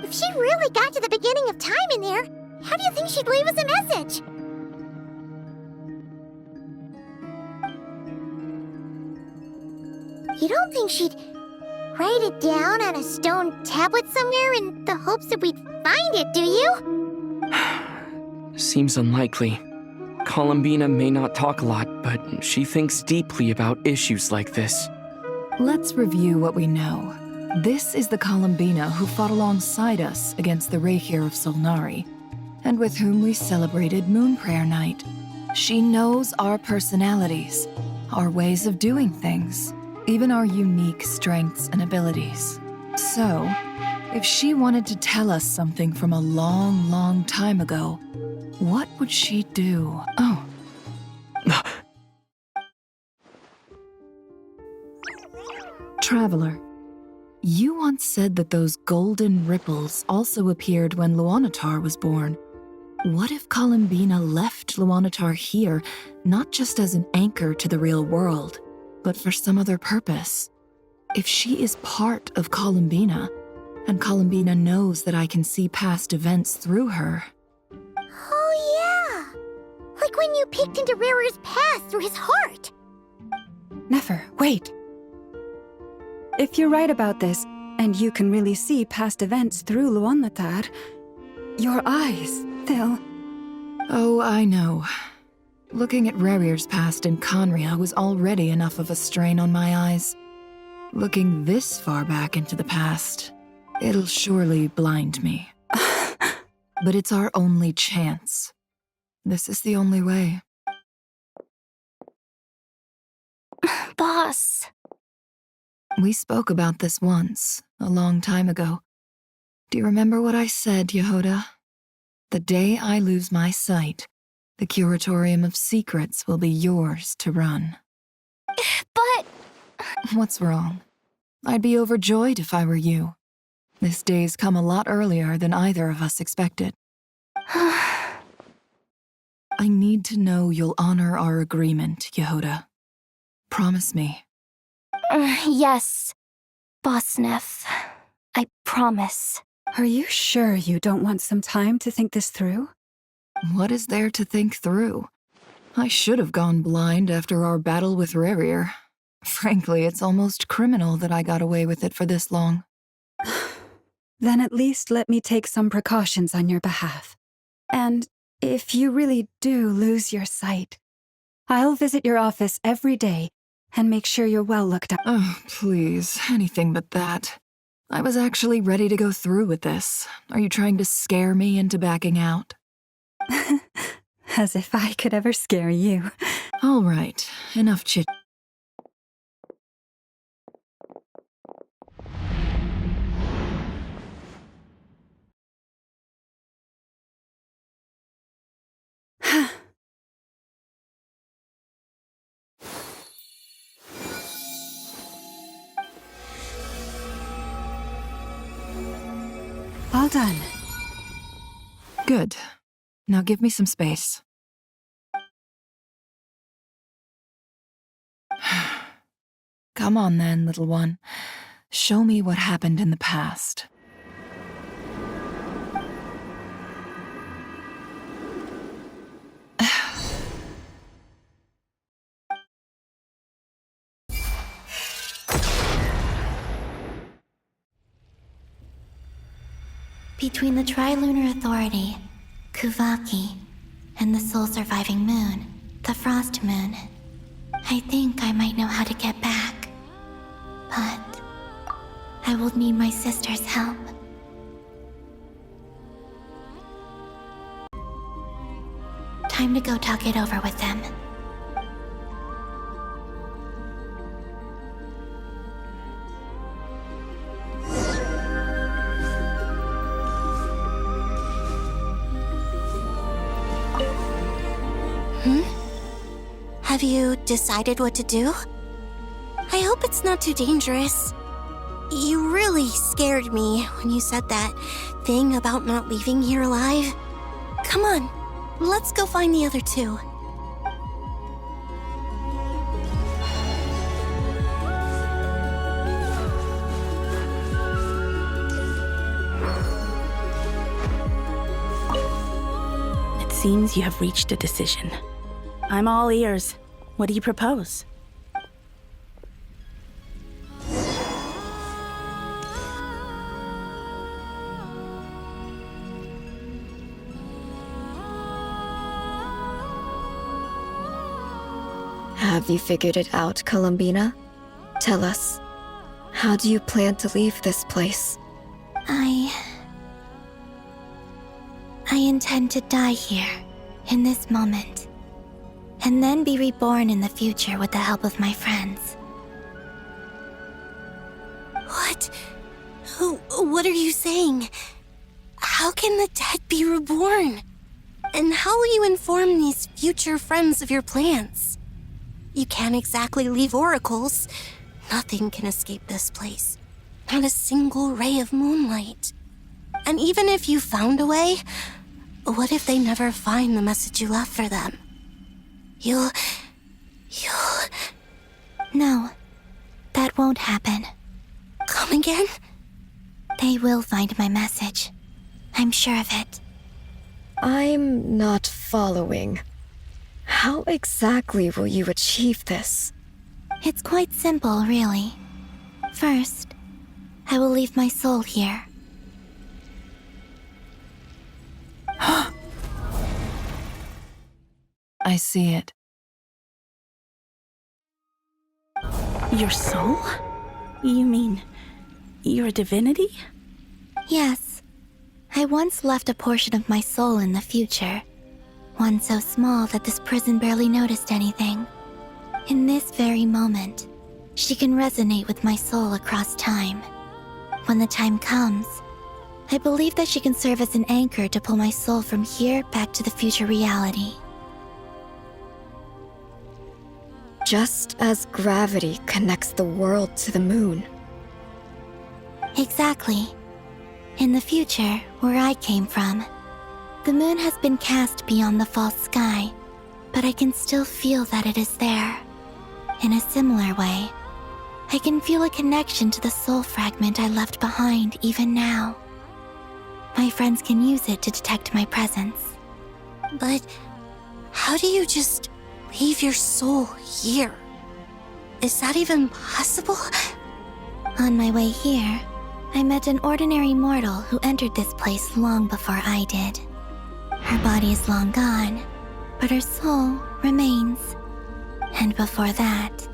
If she really got to the beginning of time in there, how do you think she'd leave us a message? You don't think she'd write it down on a stone tablet somewhere in the hopes that we'd find it, do you? Seems unlikely. Columbina may not talk a lot, but she thinks deeply about issues like this. Let's review what we know. This is the Columbina who fought alongside us against the Reikir of Solnari, and with whom we celebrated Moon Prayer Night. She knows our personalities, our ways of doing things, even our unique strengths and abilities. So, if she wanted to tell us something from a long, long time ago, what would she do? Oh. Traveler, you once said that those golden ripples also appeared when Luanatar was born. What if Columbina left Luanatar here, not just as an anchor to the real world, but for some other purpose? If she is part of Columbina, and Columbina knows that I can see past events through her. Oh yeah! Like when you peeked into Rerir's past through his heart! Nefer, wait! If you're right about this, and you can really see past events through Luanatar, your eyes, they'll... Oh, I know. Looking at Rerir's past in Conria was already enough of a strain on my eyes. Looking this far back into the past, it'll surely blind me. But it's our only chance. This is the only way. Boss. We spoke about this once, a long time ago. Do you remember what I said, Yehoda? The day I lose my sight, the Curatorium of Secrets will be yours to run. But... What's wrong? I'd be overjoyed if I were you. This day's come a lot earlier than either of us expected. I need to know you'll honor our agreement, Yehoda. Promise me. Yes, Boss Neff. I promise. Are you sure you don't want some time to think this through? What is there to think through? I should have gone blind after our battle with Rerir. Frankly, it's almost criminal that I got away with it for this long. Then at least let me take some precautions on your behalf. And if you really do lose your sight, I'll visit your office every day and make sure you're well looked after. Oh, please, anything but that. I was actually ready to go through with this. Are you trying to scare me into backing out? As if I could ever scare you. All right, enough chit. All done. Good. Now give me some space. Come on then, little one. Show me what happened in the past. Between the Trilunar Authority, Kuvaki, and the soul-surviving moon, the Frost Moon, I think I might know how to get back. But I will need my sister's help. Time to go talk it over with them. Have you decided what to do? I hope it's not too dangerous. You really scared me when you said that thing about not leaving here alive. Come on, let's go find the other two. seems you have reached a decision. I'm all ears. What do you propose? Have you figured it out, Columbina? Tell us, how do you plan to leave this place? I intend to die here, in this moment, and then be reborn in the future with the help of my friends. What? What are you saying? How can the dead be reborn? And how will you inform these future friends of your plans? You can't exactly leave oracles. Nothing can escape this place. Not a single ray of moonlight. And even if you found a way, what if they never find the message you left for them? You'll... No, that won't happen. Come again? They will find my message. I'm sure of it. I'm not following. How exactly will you achieve this? It's quite simple, really. First, I will leave my soul here. I see it. Your soul? You mean you're a divinity? Yes. I once left a portion of my soul in the future. One so small that this prison barely noticed anything. In this very moment, she can resonate with my soul across time. When the time comes, I believe that she can serve as an anchor to pull my soul from here back to the future reality. Just as gravity connects the world to the moon. Exactly. In the future, where I came from, the moon has been cast beyond the false sky, but I can still feel that it is there. In a similar way, I can feel a connection to the soul fragment I left behind even now. My friends can use it to detect my presence. But how do you just leave your soul here? Is that even possible? On my way here, I met an ordinary mortal who entered this place long before I did. Her body is long gone, but her soul remains. And before that,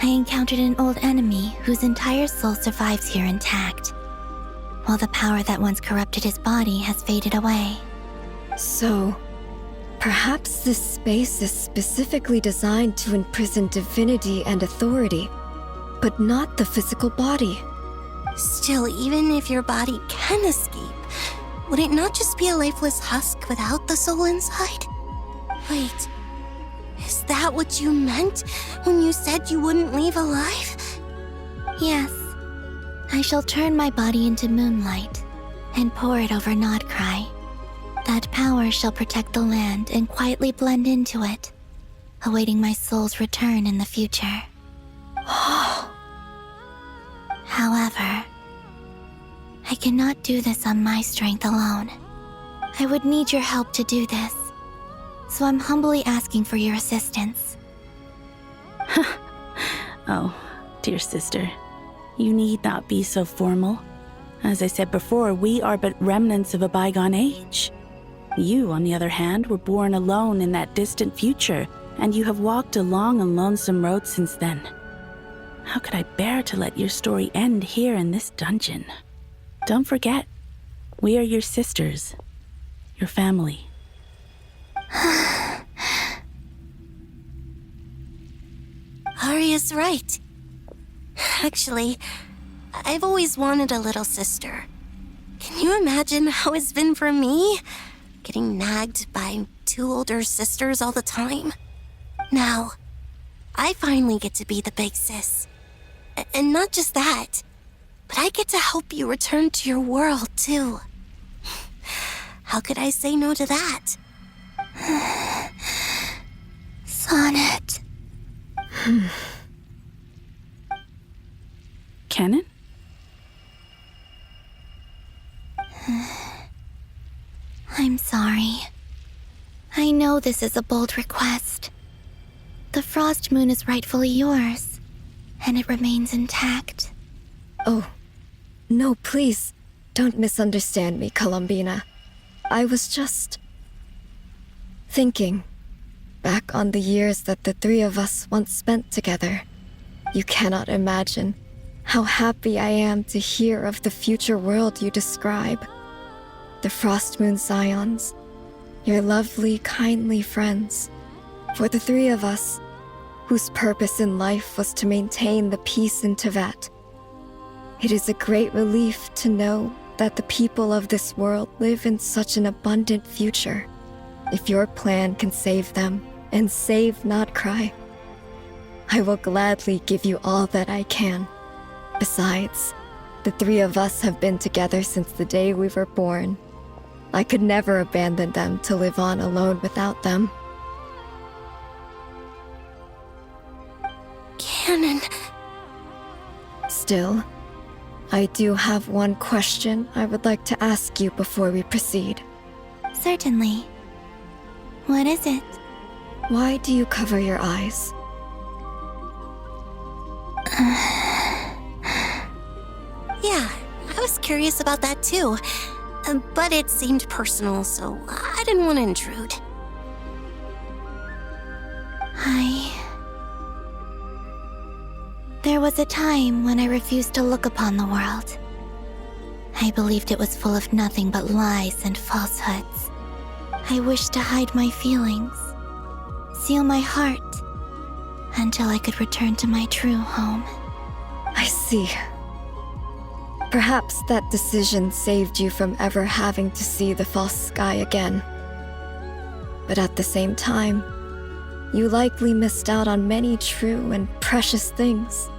I encountered an old enemy whose entire soul survives here intact, while the power that once corrupted his body has faded away. So, perhaps this space is specifically designed to imprison divinity and authority, but not the physical body. Still, even if your body can escape, would it not just be a lifeless husk without the soul inside? Wait, is that what you meant when you said you wouldn't leave alive? Yes. I shall turn my body into moonlight and pour it over Nodcry. That power shall protect the land and quietly blend into it, awaiting my soul's return in the future. However, I cannot do this on my strength alone. I would need your help to do this, so I'm humbly asking for your assistance. Oh, dear sister, you need not be so formal. As I said before, we are but remnants of a bygone age. You, on the other hand, were born alone in that distant future, and you have walked a long and lonesome road since then. How could I bear to let your story end here in this dungeon? Don't forget, we are your sisters, your family. Arya's right. Actually, I've always wanted a little sister. Can you imagine how it's been for me? Getting nagged by two older sisters all the time. Now, I finally get to be the big sis. And not just that, but I get to help you return to your world, too. How could I say no to that? Sonnet. Kennen? I'm sorry. I know this is a bold request. The Frost Moon is rightfully yours, and it remains intact. Oh, no, please, don't misunderstand me, Columbina. I was just thinking back on the years that the three of us once spent together. You cannot imagine how happy I am to hear of the future world you describe. The Frost Moon Scions, your lovely, kindly friends. For the three of us, whose purpose in life was to maintain the peace in Teyvat. It is a great relief to know that the people of this world live in such an abundant future. If your plan can save them, and save not cry, I will gladly give you all that I can. Besides, the three of us have been together since the day we were born. I could never abandon them to live on alone without them. Canon. Still, I do have one question I would like to ask you before we proceed. Certainly. What is it? Why do you cover your eyes? Yeah, I was curious about that too. But it seemed personal, so I didn't want to intrude. There was a time when I refused to look upon the world. I believed it was full of nothing but lies and falsehoods. I wished to hide my feelings, seal my heart, until I could return to my true home. I see. Perhaps that decision saved you from ever having to see the false sky again. But at the same time, you likely missed out on many true and precious things,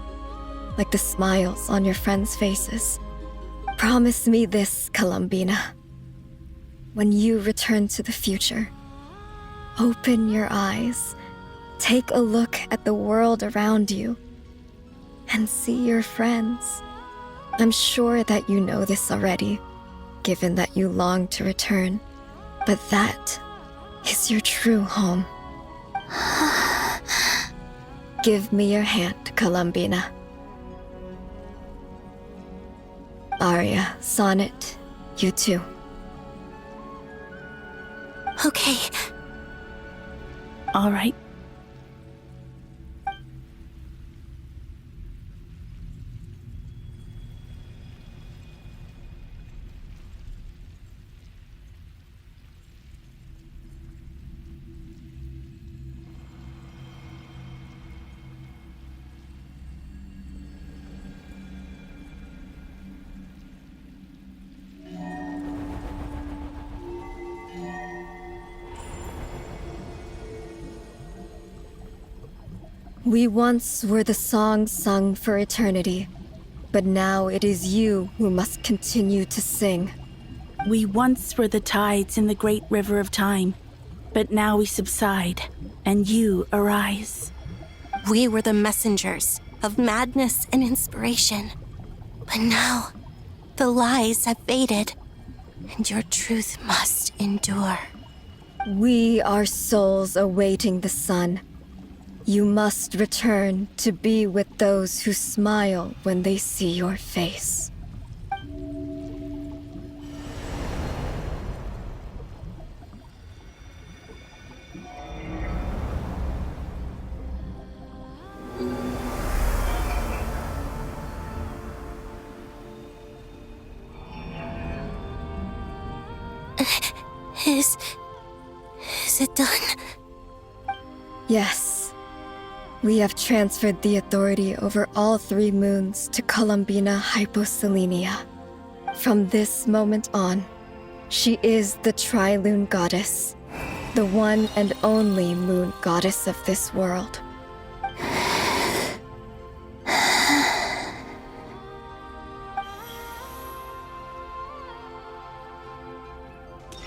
like the smiles on your friends' faces. Promise me this, Columbina. When you return to the future, open your eyes, take a look at the world around you, and see your friends. I'm sure that you know this already, given that you long to return, but that is your true home. Give me your hand, Columbina. Arya, Sonnet, you too. Okay. All right. We once were the song sung for eternity, but now it is you who must continue to sing. We once were the tides in the great river of time, but now we subside, and you arise. We were the messengers of madness and inspiration. But now, the lies have faded, and your truth must endure. We are souls awaiting the sun. You must return to be with those who smile when they see your face. Is it done? Yes. We have transferred the authority over all three moons to Columbina Hyposelenia. From this moment on, she is the Tri-Lune Goddess, the one and only moon goddess of this world.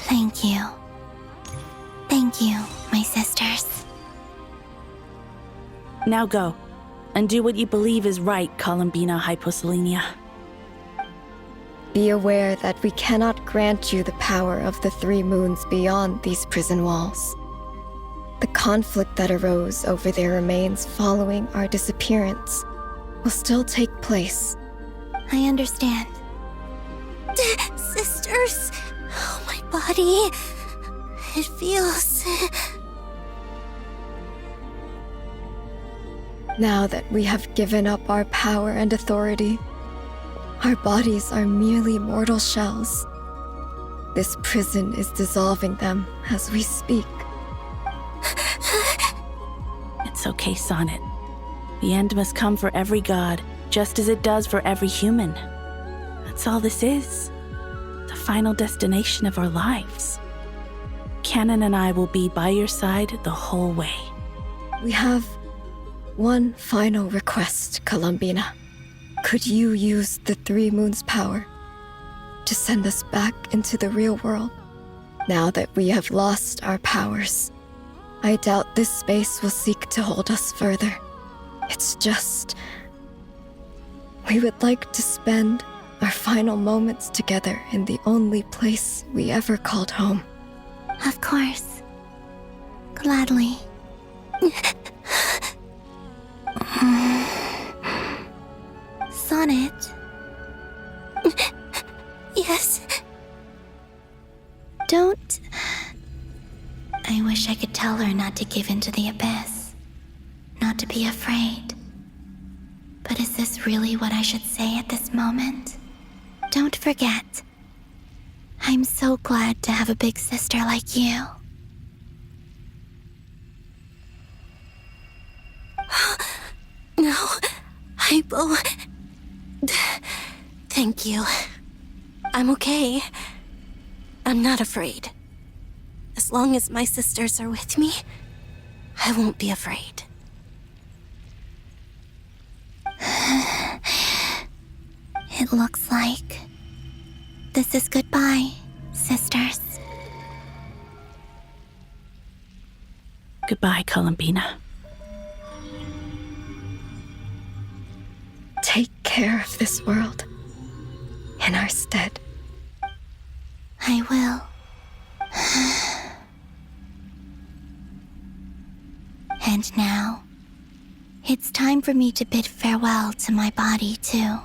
Thank you. Thank you, my sisters. Now go, and do what you believe is right, Columbina Hyposelenia. Be aware that we cannot grant you the power of the three moons beyond these prison walls. the conflict that arose over their remains following our disappearance will still take place. I understand. Sisters! Oh, my body. It feels... Now that we have given up our power and authority, our bodies are merely mortal shells. This prison is dissolving them as we speak. It's okay, Sonnet. The end must come for every god, just as it does for every human. That's all this is. The final destination of our lives. Canon and I will be by your side the whole way. We have one final request, Columbina. Could you use the Three Moons' power to send us back into the real world? Now that we have lost our powers, I doubt this space will seek to hold us further. It's just... we would like to spend our final moments together in the only place we ever called home. Of course. Gladly. Sonnet? Yes? Don't... I wish I could tell her not to give in to the abyss. Not to be afraid. But is this really what I should say at this moment? Don't forget. I'm so glad to have a big sister like you. No, Hypo. Thank you. I'm okay. I'm not afraid. As long as my sisters are with me, I won't be afraid. It looks like this is goodbye, sisters. Goodbye, Columbina. Take care of this world in our stead. I will. And now, it's time for me to bid farewell to my body, too.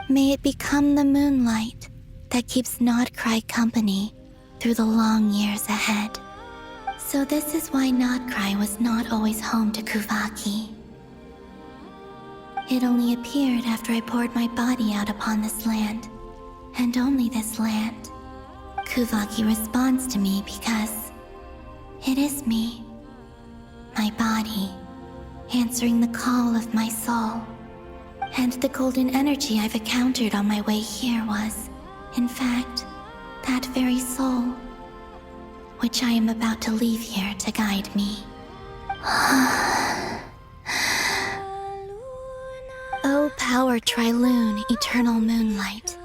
May it become the moonlight that keeps Nodcry company through the long years ahead. So this is why Nodcry was not always home to Kuvaki. It only appeared after I poured my body out upon this land, and only this land. Kuvaki responds to me because it is me, my body, answering the call of my soul. And the golden energy I've encountered on my way here was, in fact, that very soul, which I am about to leave here to guide me. O power Trilune, eternal moonlight.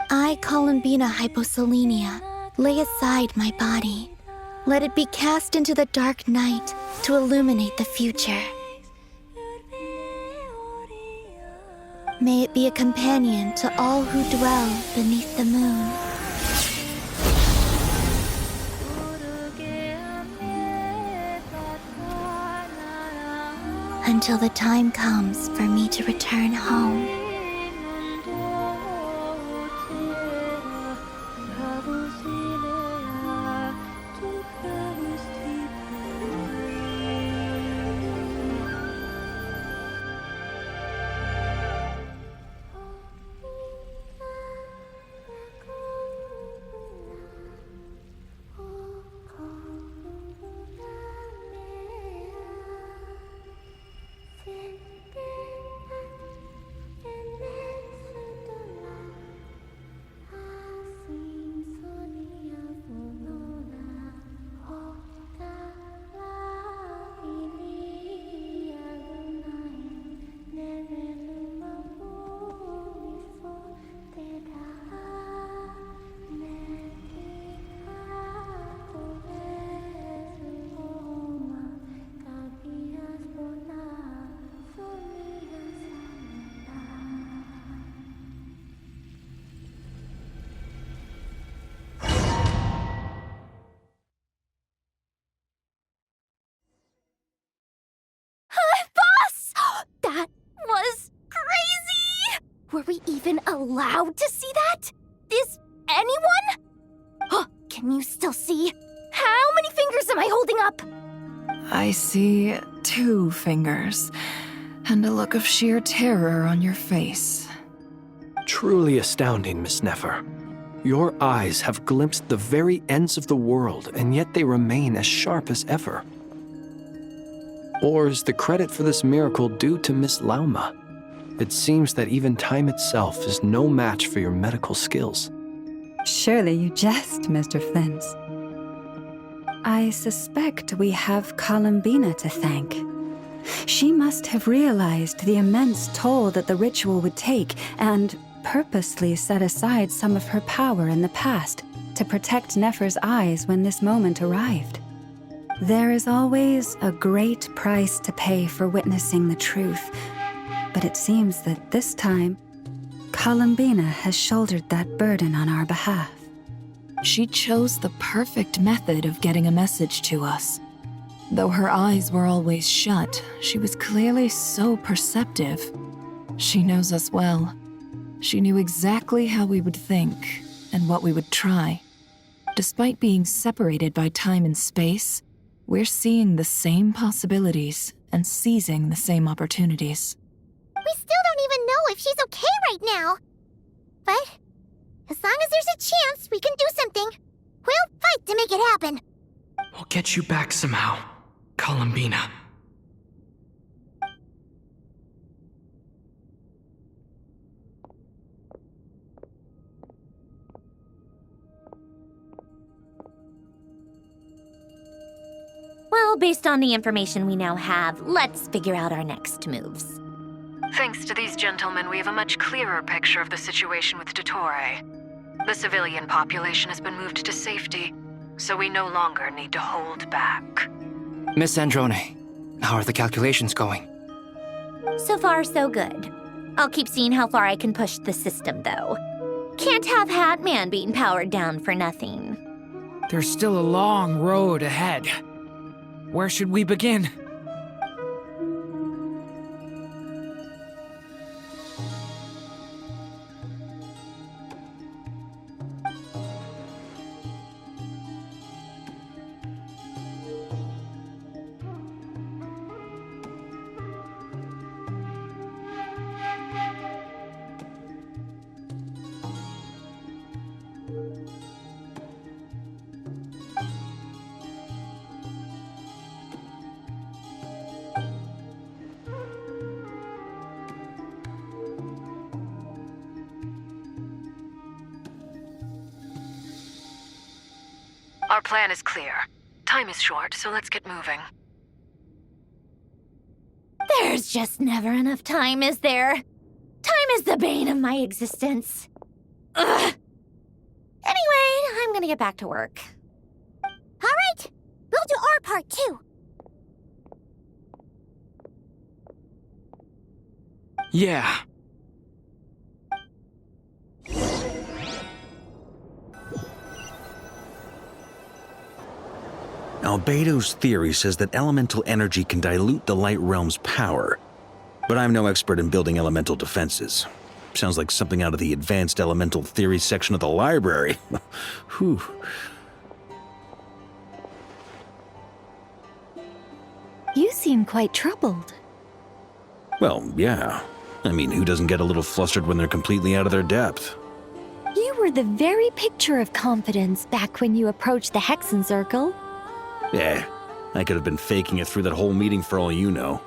I, Columbina Hyposelenia, lay aside my body. Let it be cast into the dark night to illuminate the future. May it be a companion to all who dwell beneath the moon. Until the time comes for me to return home. Are we even allowed to see that? Is anyone? Oh, can you still see? How many fingers am I holding up? I see 2 fingers, and a look of sheer terror on your face. Truly astounding, Miss Nefer. Your eyes have glimpsed the very ends of the world, and yet they remain as sharp as ever. Or is the credit for this miracle due to Miss Lauma? It seems that even time itself is no match for your medical skills. Surely you jest, Mr. Flint. I suspect we have Columbina to thank. She must have realized the immense toll that the ritual would take and purposely set aside some of her power in the past to protect Nefer's eyes when this moment arrived. There is always a great price to pay for witnessing the truth, but it seems that this time, Columbina has shouldered that burden on our behalf. She chose the perfect method of getting a message to us. Though her eyes were always shut, she was clearly so perceptive. She knows us well. She knew exactly how we would think and what we would try. Despite being separated by time and space, we're seeing the same possibilities and seizing the same opportunities. We still don't even know if she's okay right now. But as long as there's a chance we can do something, we'll fight to make it happen. We'll get you back somehow, Columbina. Well, based on the information we now have, let's figure out our next moves. Thanks to these gentlemen, we have a much clearer picture of the situation with Dottore. The civilian population has been moved to safety, so we no longer need to hold back. Miss Androne, how are the calculations going? So far, so good. I'll keep seeing how far I can push the system, though. Can't have Hatman being powered down for nothing. There's still a long road ahead. Where should we begin? Our plan is clear. Time is short, so let's get moving. There's just never enough time, is there? Time is the bane of my existence. Ugh. Anyway, I'm gonna get back to work. All right, we'll do our part too. Yeah. Albedo's theory says that elemental energy can dilute the light realm's power, but I'm no expert in building elemental defenses. Sounds like something out of the advanced elemental theory section of the library. Whew. You seem quite troubled. Well, yeah. I mean, who doesn't get a little flustered when they're completely out of their depth? You were the very picture of confidence back when you approached the Hexen Circle. Yeah, I could have been faking it through that whole meeting for all you know.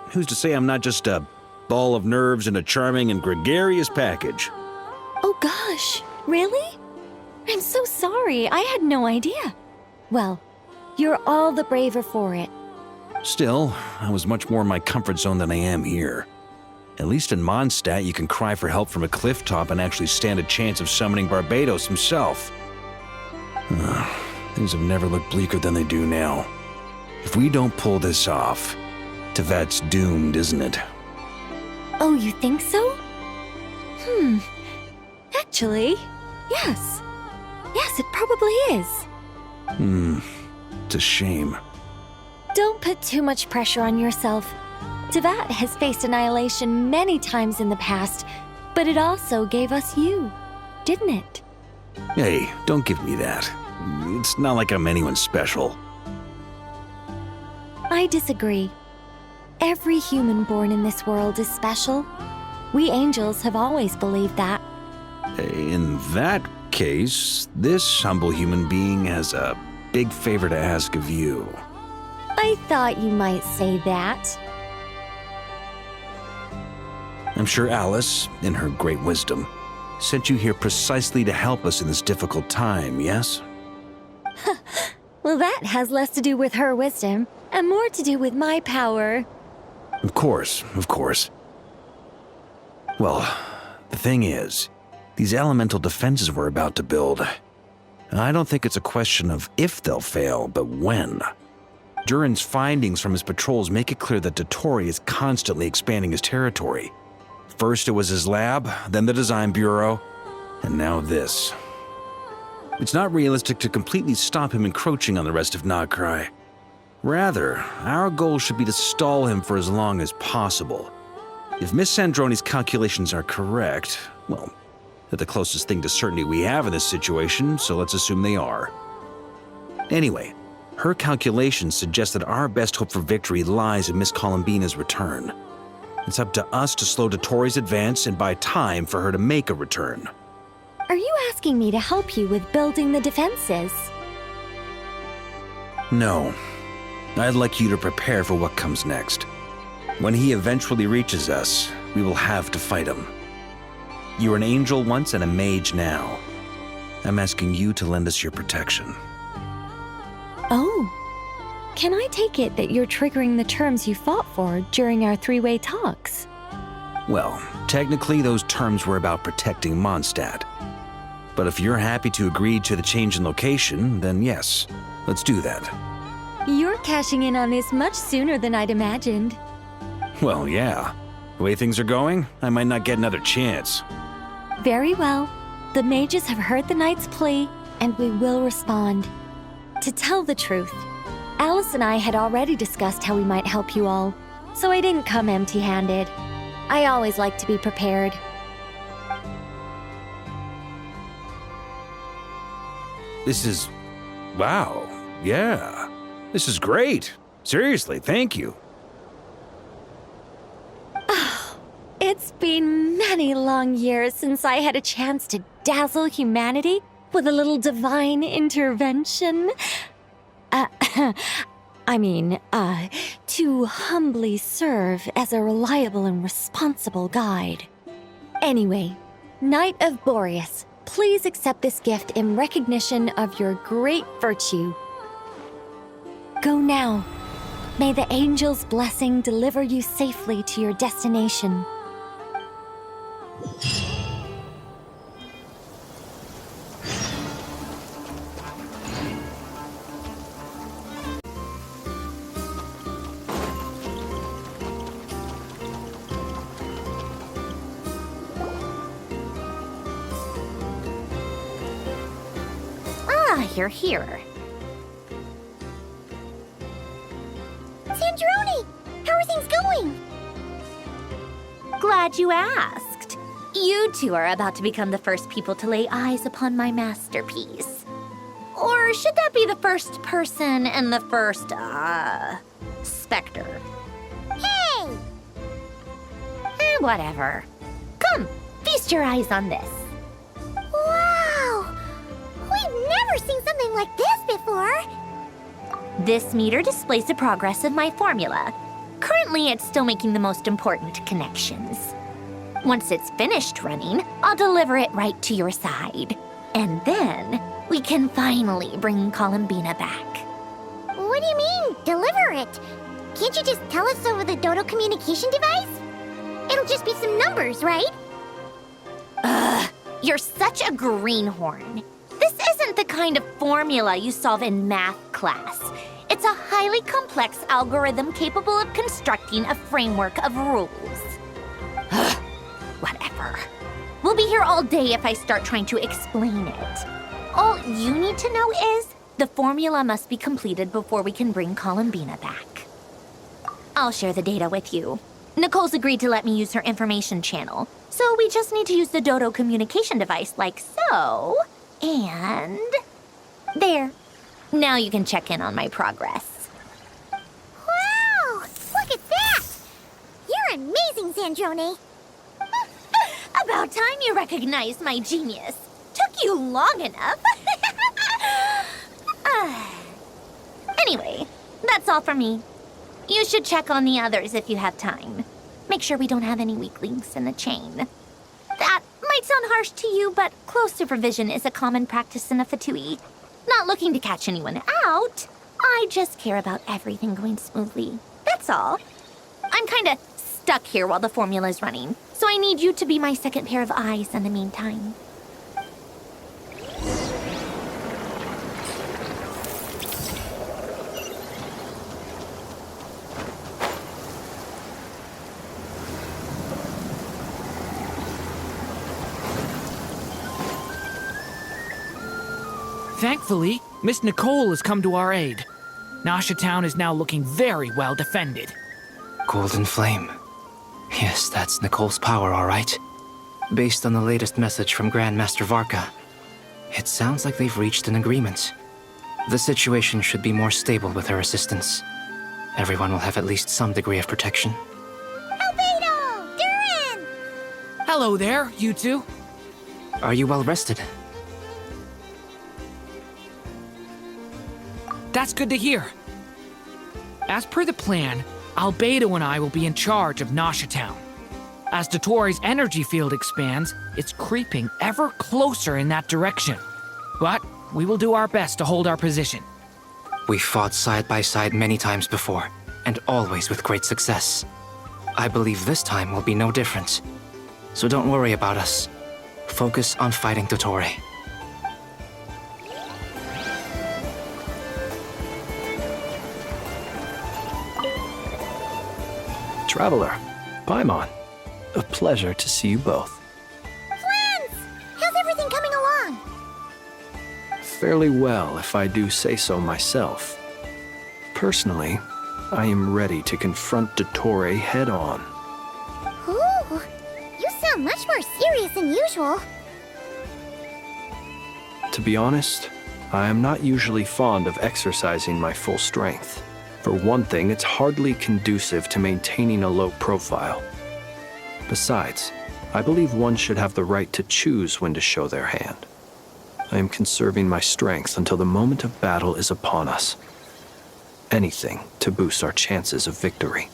Who's to say I'm not just a ball of nerves in a charming and gregarious package? Oh gosh, really? I'm so sorry, I had no idea. Well, you're all the braver for it. Still, I was much more in my comfort zone than I am here. At least in Mondstadt, you can cry for help from a cliff top and actually stand a chance of summoning Barbados himself. Things have never looked bleaker than they do now. If we don't pull this off, Tevat's doomed, isn't it? Oh, you think so? Actually, yes. Yes, it probably is. It's a shame. Don't put too much pressure on yourself. Tevat has faced annihilation many times in the past, But it also gave us you, didn't it? Hey, don't give me that. It's not like I'm anyone special. I disagree. Every human born in this world is special. We angels have always believed that. In that case, this humble human being has a big favor to ask of you. I thought you might say that. I'm sure Alice, in her great wisdom, sent you here precisely to help us in this difficult time, yes? Well, that has less to do with her wisdom and more to do with my power. Of course, of course. Well, the thing is, these elemental defenses we're about to build, I don't think it's a question of if they'll fail, but when. Durin's findings from his patrols make it clear that Dottore is constantly expanding his territory. First it was his lab, then the design bureau, and now this. It's not realistic to completely stop him encroaching on the rest of Nagcry. Rather, our goal should be to stall him for as long as possible. If Miss Sandroni's calculations are correct, well, they're the closest thing to certainty we have in this situation, so let's assume they are. Anyway, her calculations suggest that our best hope for victory lies in Miss Columbina's return. It's up to us to slow Dottore's advance and buy time for her to make a return. Are you asking me to help you with building the defenses? No. I'd like you to prepare for what comes next. When he eventually reaches us, we will have to fight him. You were an angel once and a mage now. I'm asking you to lend us your protection. Oh. Can I take it that you're triggering the terms you fought for during our three-way talks? Well, technically those terms were about protecting Mondstadt. But if you're happy to agree to the change in location, then yes, let's do that. You're cashing in on this much sooner than I'd imagined. Well, yeah. The way things are going, I might not get another chance. Very well. The mages have heard the knight's plea, and we will respond. To tell the truth, Alice and I had already discussed how we might help you all, so I didn't come empty-handed. I always like to be prepared. This is... wow. Yeah. This is great. Seriously, thank you. It's been many long years since I had a chance to dazzle humanity with a little divine intervention. To humbly serve as a reliable and responsible guide. Anyway, Knight of Boreas, please accept this gift in recognition of your great virtue. Go now. May the angel's blessing deliver you safely to your destination. You're here. Sandroni! How are things going? Glad you asked. You two are about to become the first people to lay eyes upon my masterpiece. Or should that be the first person and the first, specter? Hey! Whatever. Come, feast your eyes on this. Wow! We've never seen something like this before. This meter displays the progress of my formula. Currently, it's still making the most important connections. Once it's finished running, I'll deliver it right to your side. And then, we can finally bring Columbina back. What do you mean, deliver it? Can't you just tell us over the Dodo communication device? It'll just be some numbers, right? Ugh, you're such a greenhorn. This isn't the kind of formula you solve in math class. It's a highly complex algorithm capable of constructing a framework of rules. Ugh, whatever. We'll be here all day if I start trying to explain it. All you need to know is the formula must be completed before we can bring Columbina back. I'll share the data with you. Nicole's agreed to let me use her information channel. So we just need to use the Dodo communication device like so. And... there. Now you can check in on my progress. Wow! Look at that! You're amazing, Zandrone! About time you recognized my genius. Took you long enough. Anyway, that's all for me. You should check on the others if you have time. Make sure we don't have any weak links in the chain. That might sound harsh to you, but close supervision is a common practice in a Fatui. Not looking to catch anyone out. I just care about everything going smoothly. That's all. I'm kinda stuck here while the formula's running, so I need you to be my second pair of eyes in the meantime. Thankfully, Miss Nicole has come to our aid. Nasha Town is now looking very well defended. Golden Flame. Yes, that's Nicole's power, all right. Based on the latest message from Grandmaster Varka, it sounds like they've reached an agreement. The situation should be more stable with her assistance. Everyone will have at least some degree of protection. Albedo! Durin! Hello there, you two. Are you well rested? That's good to hear. As per the plan, Albedo and I will be in charge of Nasha Town. As Dottoro's energy field expands, it's creeping ever closer in that direction. But we will do our best to hold our position. We fought side by side many times before, and always with great success. I believe this time will be no different. So don't worry about us. Focus on fighting Dottore. Traveler, Paimon, a pleasure to see you both. Friends! How's everything coming along? Fairly well, if I do say so myself. Personally, I am ready to confront Dottore head-on. Ooh, you sound much more serious than usual. To be honest, I am not usually fond of exercising my full strength. For one thing, it's hardly conducive to maintaining a low profile. Besides, I believe one should have the right to choose when to show their hand. I am conserving my strength until the moment of battle is upon us. Anything to boost our chances of victory.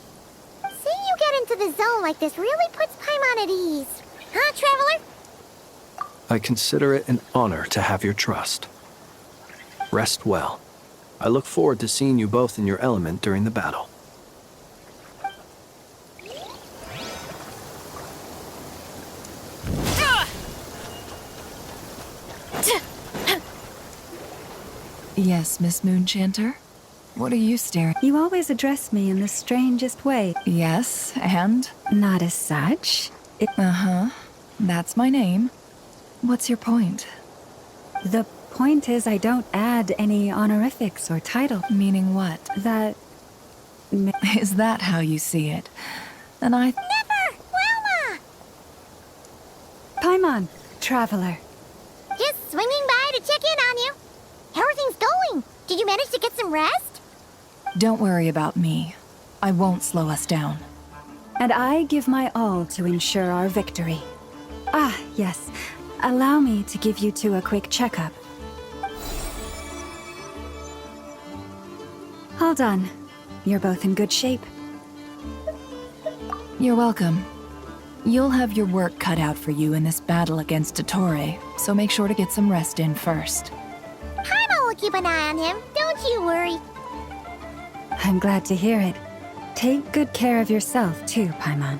Seeing you get into the zone like this really puts Paimon at ease. Huh, Traveler? I consider it an honor to have your trust. Rest well. I look forward to seeing you both in your element during the battle. Yes, Miss Moonchanter? What are you staring? You always address me in the strangest way. Yes, and? Not as such. Uh-huh. That's my name. What's your point? The point is I don't add any honorifics or title. Meaning what? That... Is that how you see it? And I... Never! Wilma! Paimon, Traveler. Just swinging by to check in on you. How are things going? Did you manage to get some rest? Don't worry about me. I won't slow us down. And I give my all to ensure our victory. Ah, yes. Allow me to give you two a quick checkup. All done. You're both in good shape. You're welcome. You'll have your work cut out for you in this battle against Dottore, so make sure to get some rest in first. Paimon will keep an eye on him, don't you worry. I'm glad to hear it. Take good care of yourself, too, Paimon.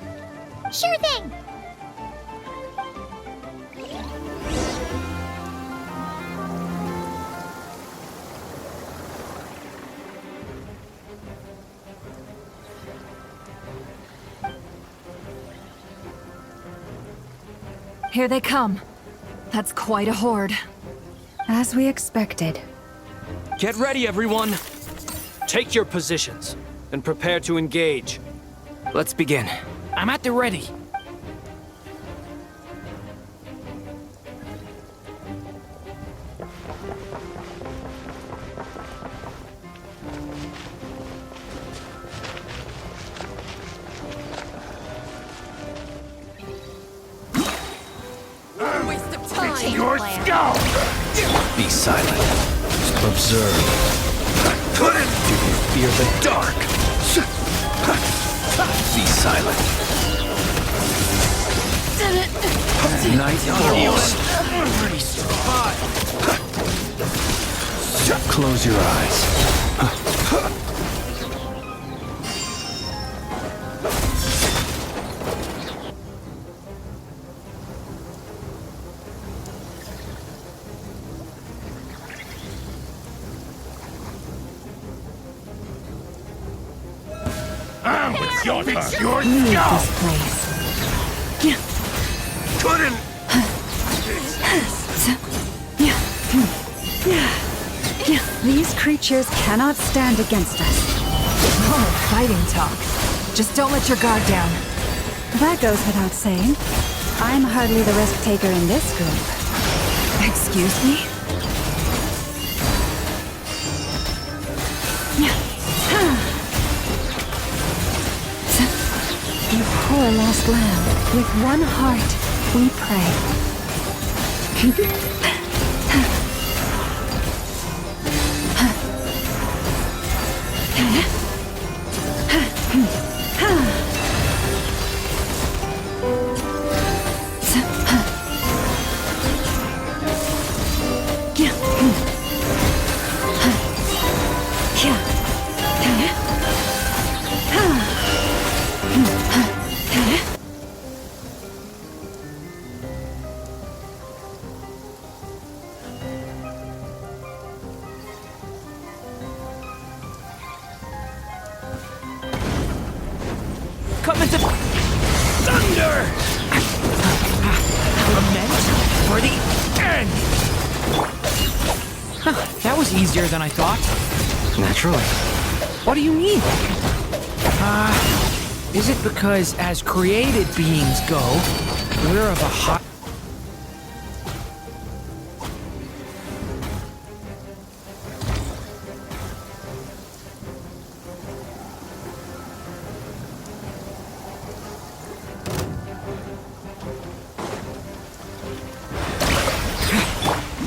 Sure thing. Here they come. That's quite a horde. As we expected. Get ready, everyone! Take your positions and prepare to engage. Let's begin. I'm at the ready. Be silent. Observe. Do you fear the dark? Be silent. Night falls. Close your eyes. Leave this place. Couldn't. These creatures cannot stand against us. Oh, fighting talk. Just don't let your guard down. That goes without saying. I'm hardly the risk taker in this group. Excuse me? You poor lost lamb. With one heart, we pray. Come into thunder! Lament for the end! Huh, that was easier than I thought. Naturally. What do you mean? Is it because as created beings go, we're of a high...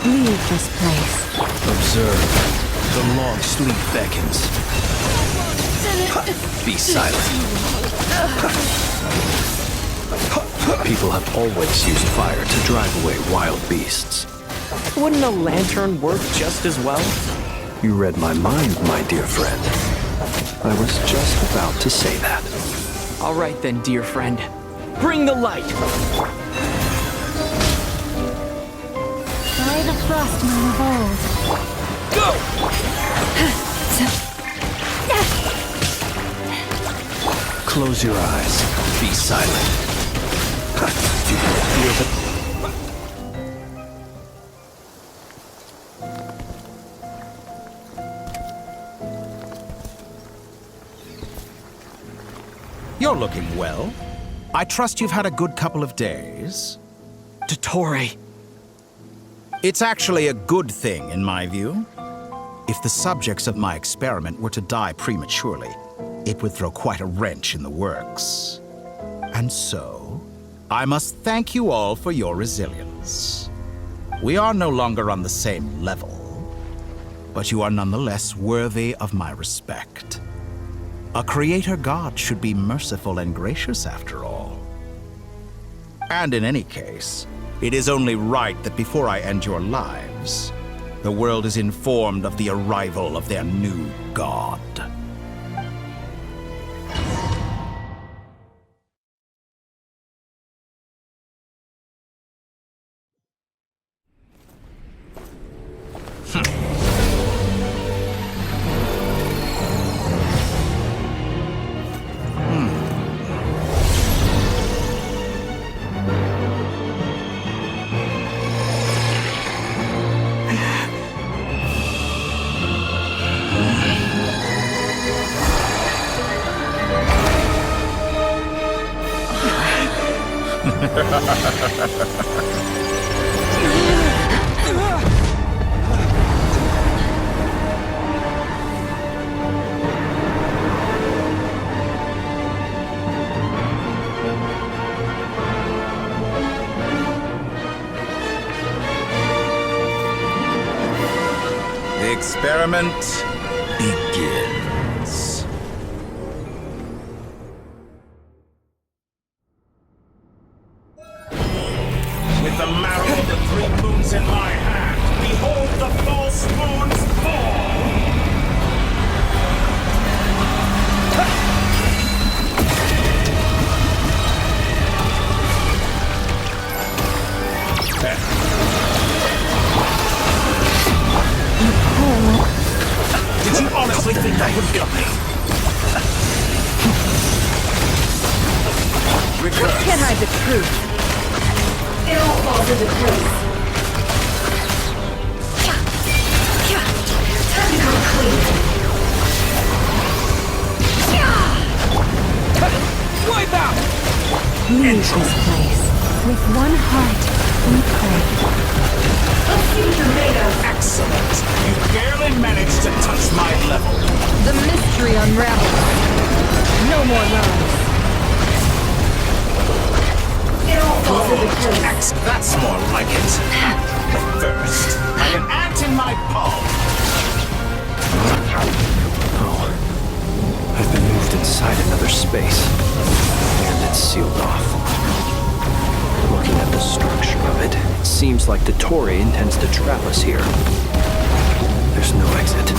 Leave this place. Observe. The long sleep beckons. Be silent. People have always used fire to drive away wild beasts. Wouldn't a lantern work just as well? You read my mind, my dear friend. I was just about to say that. All right then, dear friend. Bring the light! By the frostmoon of old. Go! Close your eyes. Be silent. Do you feel the... You're looking well. I trust you've had a good couple of days. Dottore. It's actually a good thing, in my view. If the subjects of my experiment were to die prematurely, it would throw quite a wrench in the works. And so, I must thank you all for your resilience. We are no longer on the same level, but you are nonetheless worthy of my respect. A creator god should be merciful and gracious after all. And in any case, it is only right that before I end your lives, the world is informed of the arrival of their new god. The experiment begins. With the marrow of the 3 moons in my hand, behold the false moons fall! Did you honestly think that would kill me? Recurse. Can't hide the truth. It all falls into place. Time to come clean. Wipe out! Leave this place. With one heart, we pray. Let's see what you're made of. Excellent. You barely managed to touch my level. The mystery unravels. No more lies. It all falls into place. That's more like it. But first, like an ant in my palm. Oh. I've been moved inside another space. And it's sealed off. Looking at the structure of it, it seems like Dottore intends to trap us here. There's no exit.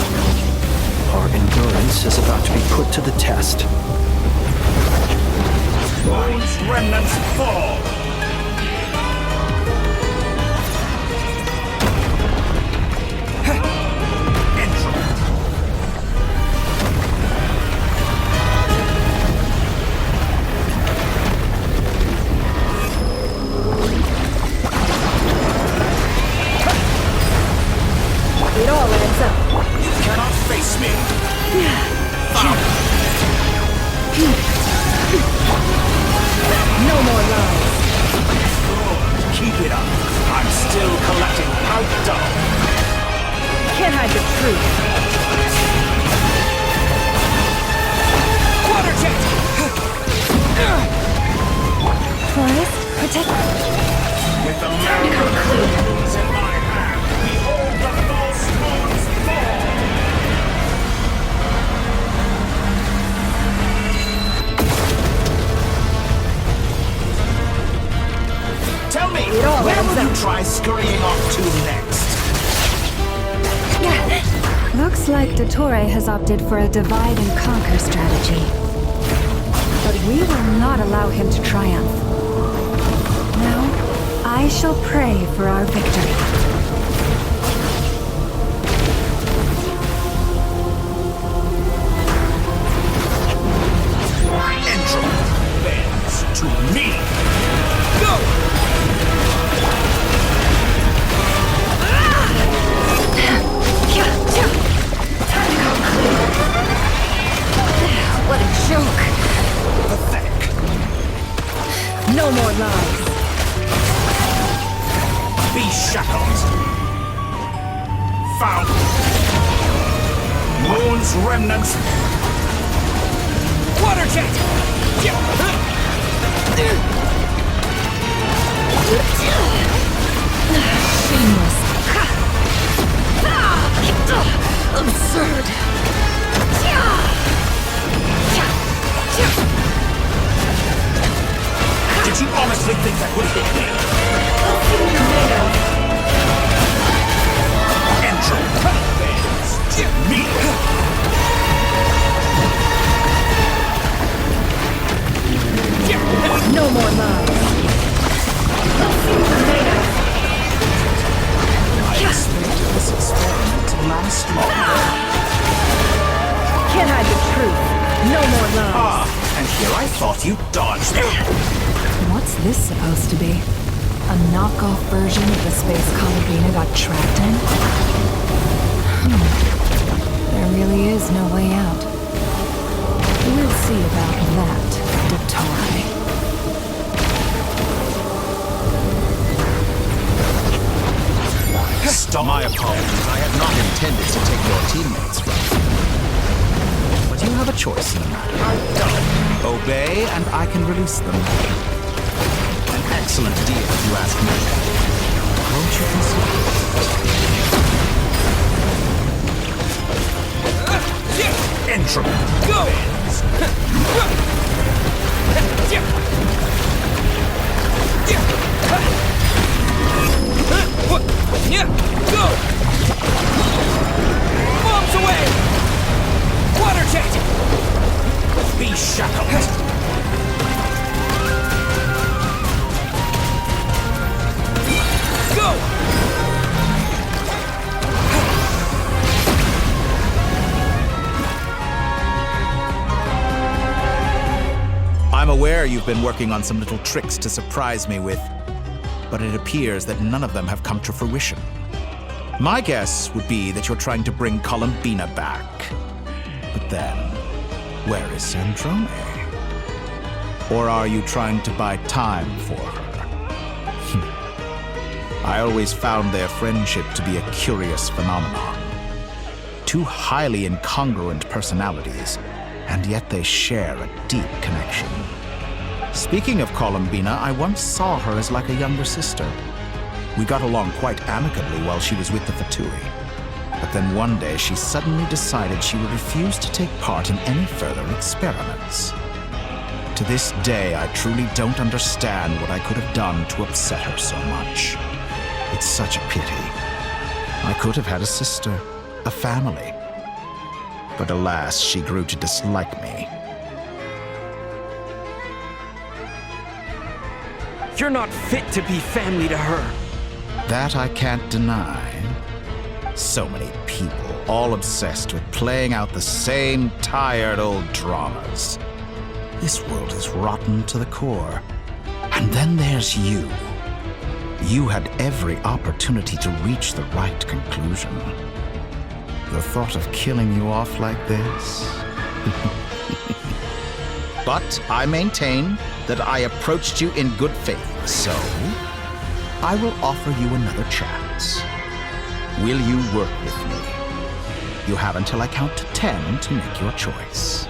Our endurance is about to be put to the test. Moon's remnants fall! It all adds up. You cannot face me! No more lies. Good. Keep it up. I'm still collecting powder. Can't hide the truth. Water jet! Forest, protect. With the marrow of the moons in my hand, behold the false moons fall! Tell me, where will you try scurrying off to next? Looks like Dottore has opted for a divide and conquer strategy. But we will not allow him to triumph. Now, I shall pray for our victory. Entropy bends to me! Go! What a joke. Pathetic. No more lies. Be shackled. Found. Moon's remnants. Water jet! Shameless. Absurd. Did you honestly think that would hit me? Entropy bends to me! No more lies. I expected this experiment to last longer. Can't hide the truth. No more lies. Ah, and here I thought you dodged me. What's this supposed to be? A knockoff version of the space Columbina got trapped in? There really is no way out. We'll see about that, Dottore. Stop. My apologies. I had not intended to take your teammates from you. But you have a choice in the matter. Obey, and I can release them. An excellent deal, if you ask me. Won't you consider it? Central. Go! Go! Bombs away! Water jet! Be shackled! Go! I'm aware you've been working on some little tricks to surprise me with, but it appears that none of them have come to fruition. My guess would be that you're trying to bring Columbina back. But then, where is Sandrone? Or are you trying to buy time for her? I always found their friendship to be a curious phenomenon. Two highly incongruent personalities, and yet they share a deep connection. Speaking of Columbina, I once saw her as like a younger sister. We got along quite amicably while she was with the Fatui. But then one day she suddenly decided she would refuse to take part in any further experiments. To this day, I truly don't understand what I could have done to upset her so much. It's such a pity. I could have had a sister, a family. But alas, she grew to dislike me. You're not fit to be family to her. That I can't deny. So many people, all obsessed with playing out the same tired old dramas. This world is rotten to the core. And then there's you. You had every opportunity to reach the right conclusion. The thought of killing you off like this? But I maintain that I approached you in good faith, so I will offer you another chance. Will you work with me? You have until I count to 10 to make your choice.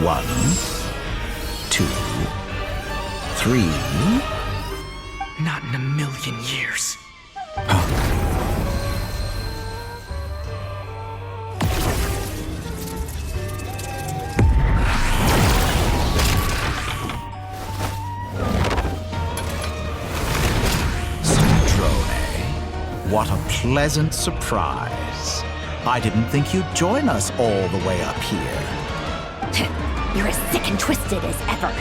1, 2, 3. Not in a million years. What a pleasant surprise. I didn't think you'd join us all the way up here. You're as sick and twisted as ever.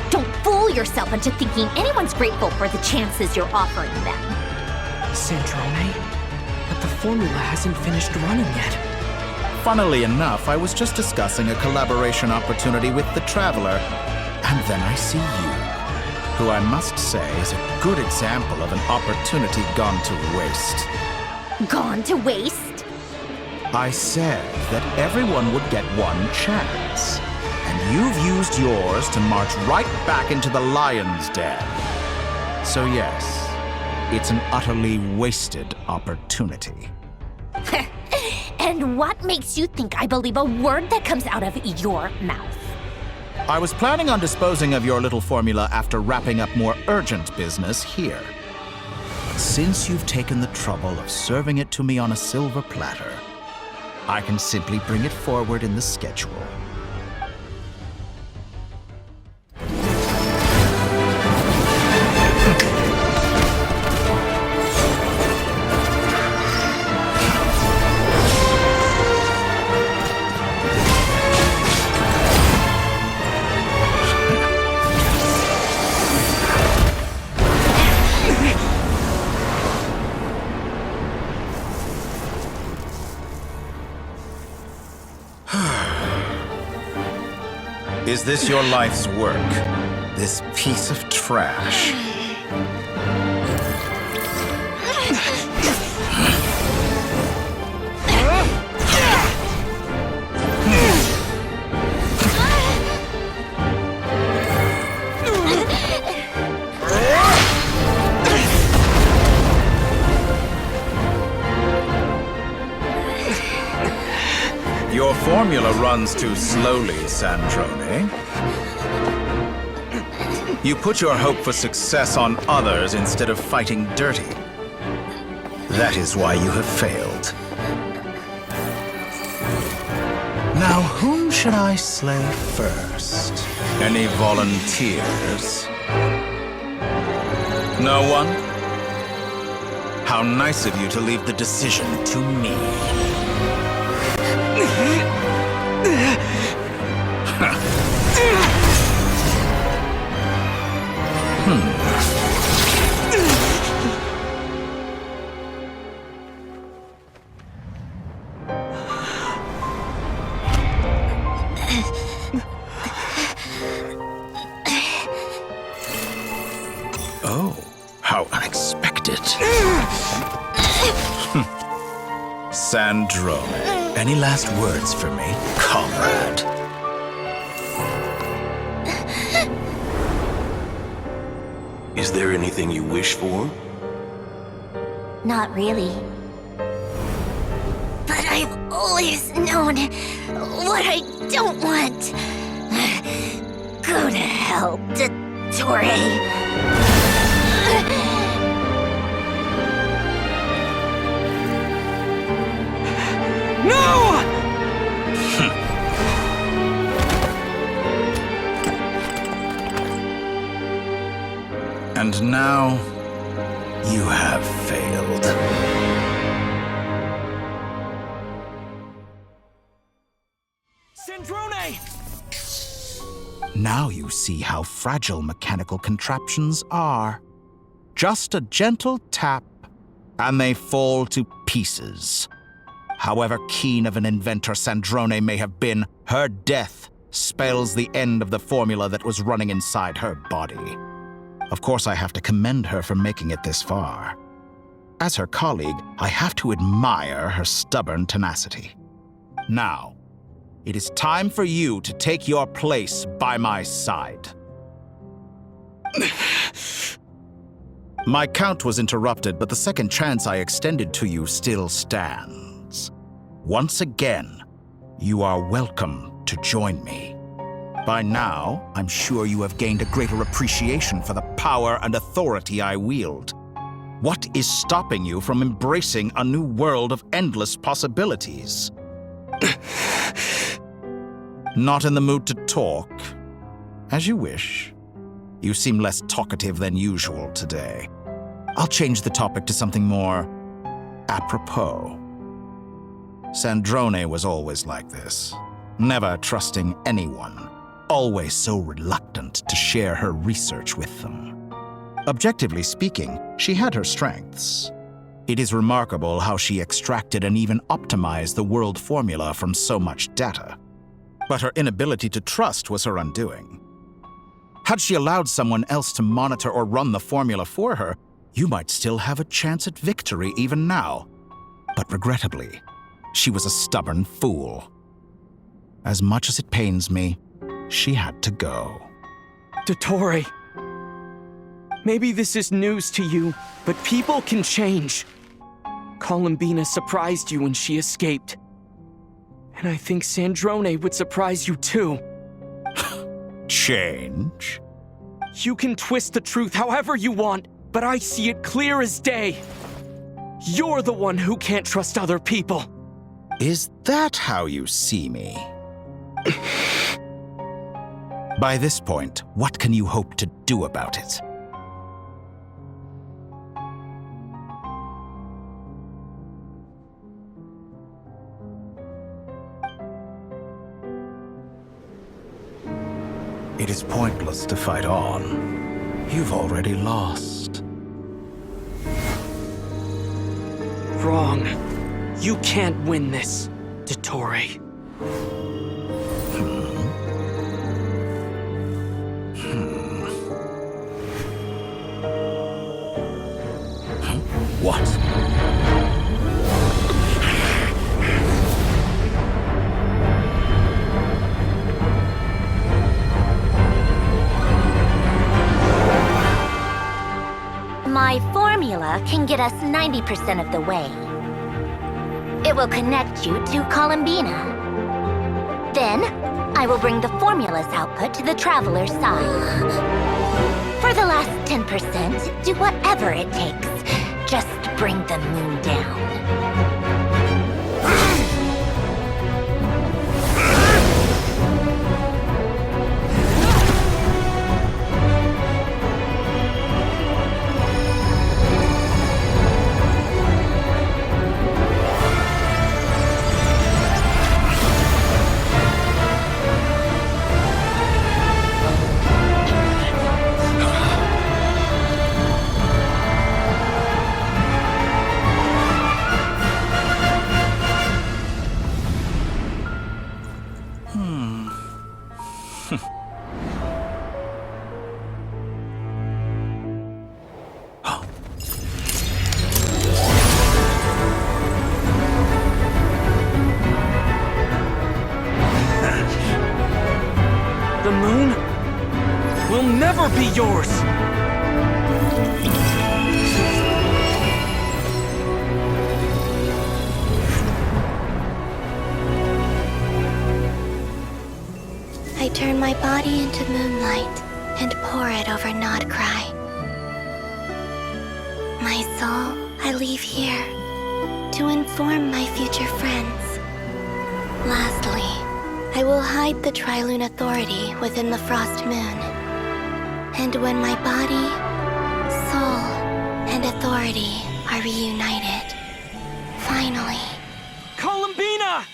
Don't fool yourself into thinking anyone's grateful for the chances you're offering them. Sandrone? But the formula hasn't finished running yet. Funnily enough, I was just discussing a collaboration opportunity with the Traveler, and then I see you, who I must say is a good example of an opportunity gone to waste. Gone to waste? I said that everyone would get one chance, and you've used yours to march right back into the lion's den. So yes, it's an utterly wasted opportunity. And what makes you think I believe a word that comes out of your mouth? I was planning on disposing of your little formula after wrapping up more urgent business here. But since you've taken the trouble of serving it to me on a silver platter, I can simply bring it forward in the schedule. Is this your life's work? This piece of trash? Your formula runs too slowly, Sandrone. You put your hope for success on others instead of fighting dirty. That is why you have failed. Now, whom should I slay first? Any volunteers? No one? How nice of you to leave the decision to me. Oh, how unexpected. Sandrone, any last words for me, comrade? Is there anything you wish for? Not really. But I've always known what I don't want. Go to hell, Dottore. No! And now, you have failed. Sandrone! Now you see how fragile mechanical contraptions are. Just a gentle tap, and they fall to pieces. However keen of an inventor Sandrone may have been, her death spells the end of the formula that was running inside her body. Of course, I have to commend her for making it this far. As her colleague, I have to admire her stubborn tenacity. Now, it is time for you to take your place by my side. My count was interrupted, but the second chance I extended to you still stands. Once again, you are welcome to join me. By now, I'm sure you have gained a greater appreciation for the power and authority I wield. What is stopping you from embracing a new world of endless possibilities? Not in the mood to talk? As you wish. You seem less talkative than usual today. I'll change the topic to something more apropos. Sandrone was always like this, never trusting anyone, always so reluctant to share her research with them. Objectively speaking, she had her strengths. It is remarkable how she extracted and even optimized the world formula from so much data. But her inability to trust was her undoing. Had she allowed someone else to monitor or run the formula for her, you might still have a chance at victory even now. But regrettably, she was a stubborn fool. As much as it pains me, she had to go. Dottore, maybe this is news to you, but people can change. Columbina surprised you when she escaped. And I think Sandrone would surprise you too. Change? You can twist the truth however you want, but I see it clear as day. You're the one who can't trust other people. Is that how you see me? By this point, what can you hope to do about it? It is pointless to fight on. You've already lost. Wrong. You can't win this, Dottore. What? My formula can get us 90% of the way. It will connect you to Columbina. Then, I will bring the formula's output to the Traveler's side. For the last 10%, do whatever it takes. Just bring the moon down. never be yours! I turn my body into moonlight and pour it over Nodcry. My soul I leave here to inform my future friends. Lastly, I will hide the Trilune Authority within the Frost Moon. And when my body, soul, and authority are reunited, finally... Columbina!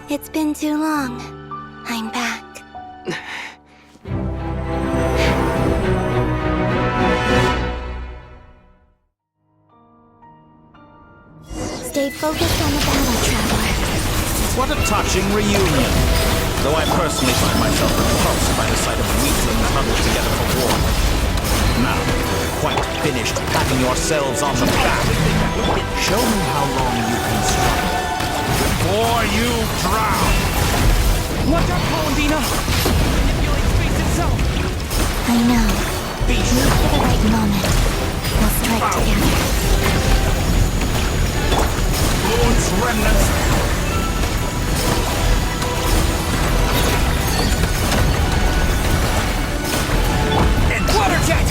It's been too long. I'm back. Stay focused on the battle, Traveler. What a touching reunion. Though I personally find myself repulsed by the sight of weaklings huddled together for war. Now, quite finished patting yourselves on the back, show me how long you can struggle before you drown. Watch out, Columbina! Manipulate space itself! I know. Move for the right moment. We'll strike together. Moon's remnants. And water jet!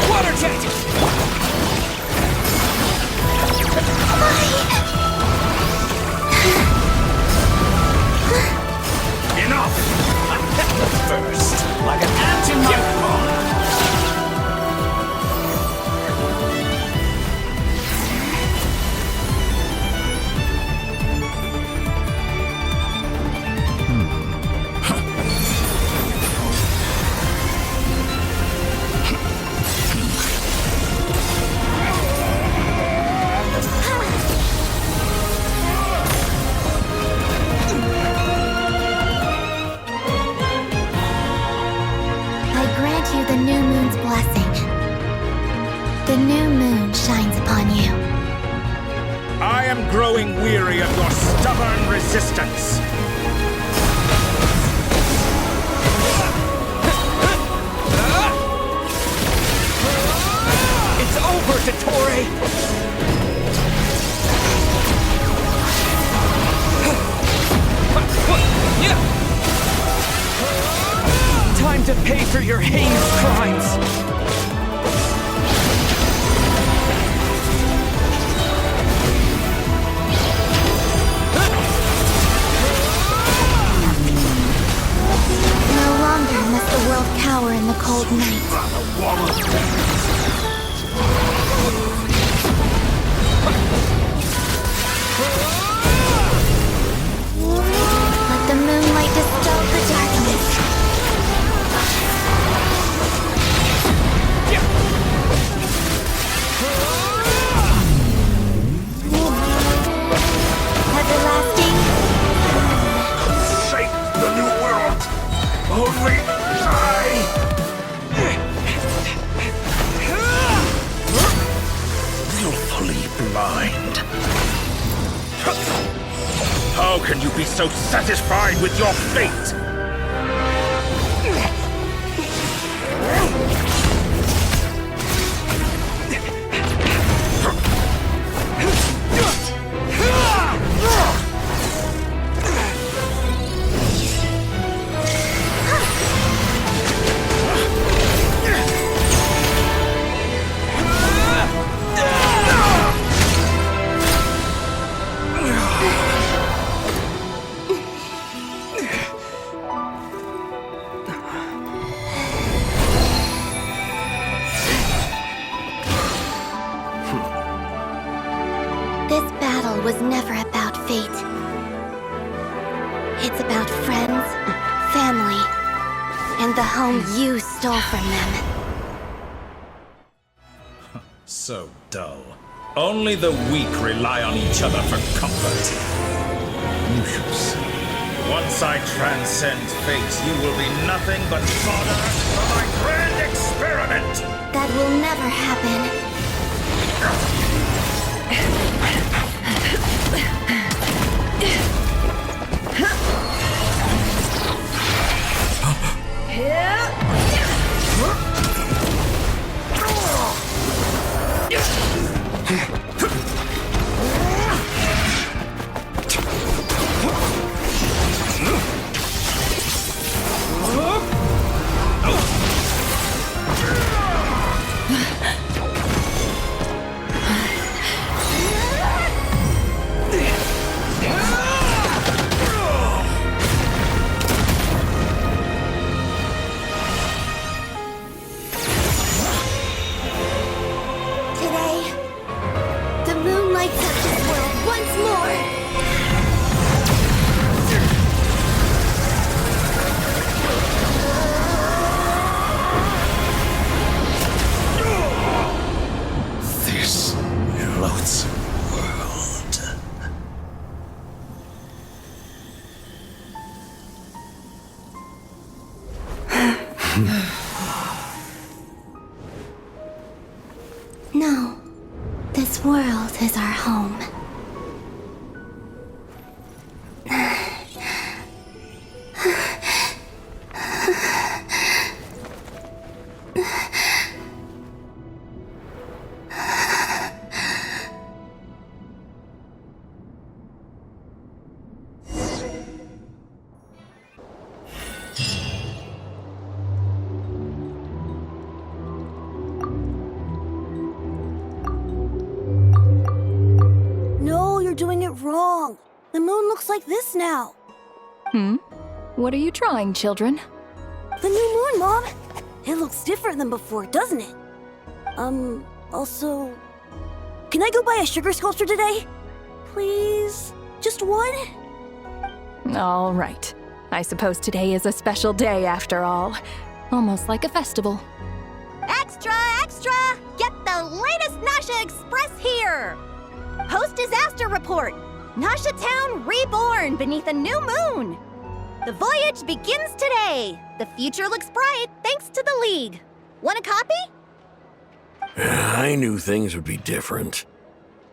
Water jet! Enough! First, like an ant in my paw. I grant you the new moon's blessing. The new moon shines upon you. I am growing weary of your stubborn resistance. It's over, Dottore! Time to pay for your heinous crimes! No longer must the world cower in the cold night. Let the moonlight dispel the darkness. Everlasting. Shape the new world. Only I. Willfully blind. How can you be so satisfied with your fate? realm you stole from them. So dull. Only the weak rely on each other for comfort. You shall see. Once I transcend fate, you will be nothing but fodder for my grand experiment! That will never happen. No, this world is our home. No, you're doing it wrong. The moon looks like this now. What are you trying, children? The new moon, Mom. It looks different than before, doesn't it? Also... Can I go buy a sugar sculpture today? Please? Just one? All right. I suppose today is a special day after all. Almost like a festival. Extra, extra! Get the latest Nasha Express here! Post-disaster report! Nasha Town reborn beneath a new moon! The voyage begins today! The future looks bright thanks to the League. Want a copy? I knew things would be different,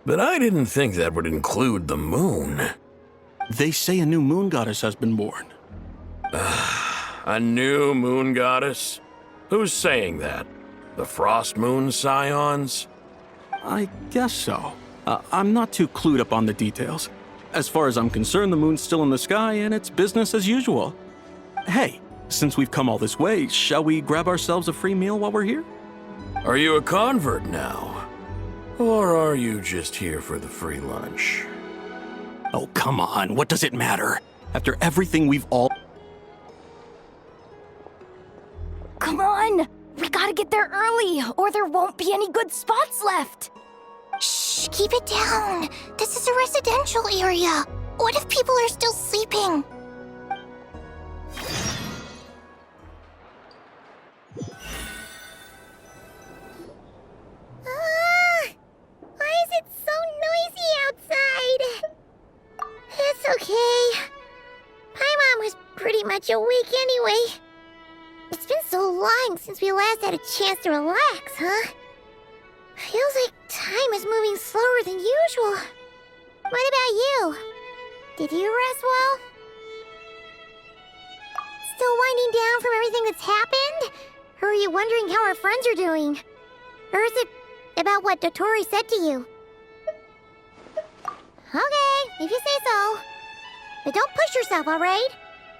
but I didn't think that would include the moon. They say a new moon goddess has been born. A new moon goddess? Who's saying that? The Frost Moon Scions? I guess so. I'm not too clued up on the details. As far as I'm concerned, the moon's still in the sky and it's business as usual. Hey, since we've come all this way, shall we grab ourselves a free meal while we're here? Are you a convert now? Or are you just here for the free lunch? Oh, come on, what does it matter? After everything we've all... Come on! We gotta get there early, or there won't be any good spots left! Shh, keep it down. This is a residential area. What if people are still sleeping? Why is it so noisy outside? It's okay. Paimon was pretty much awake anyway. It's been so long since we last had a chance to relax, huh? Feels like time is moving slower than usual. What about you? Did you rest well? Still winding down from everything that's happened? Or are you wondering how our friends are doing? Or is it about what Dotori said to you? Okay, if you say so. But don't push yourself, alright?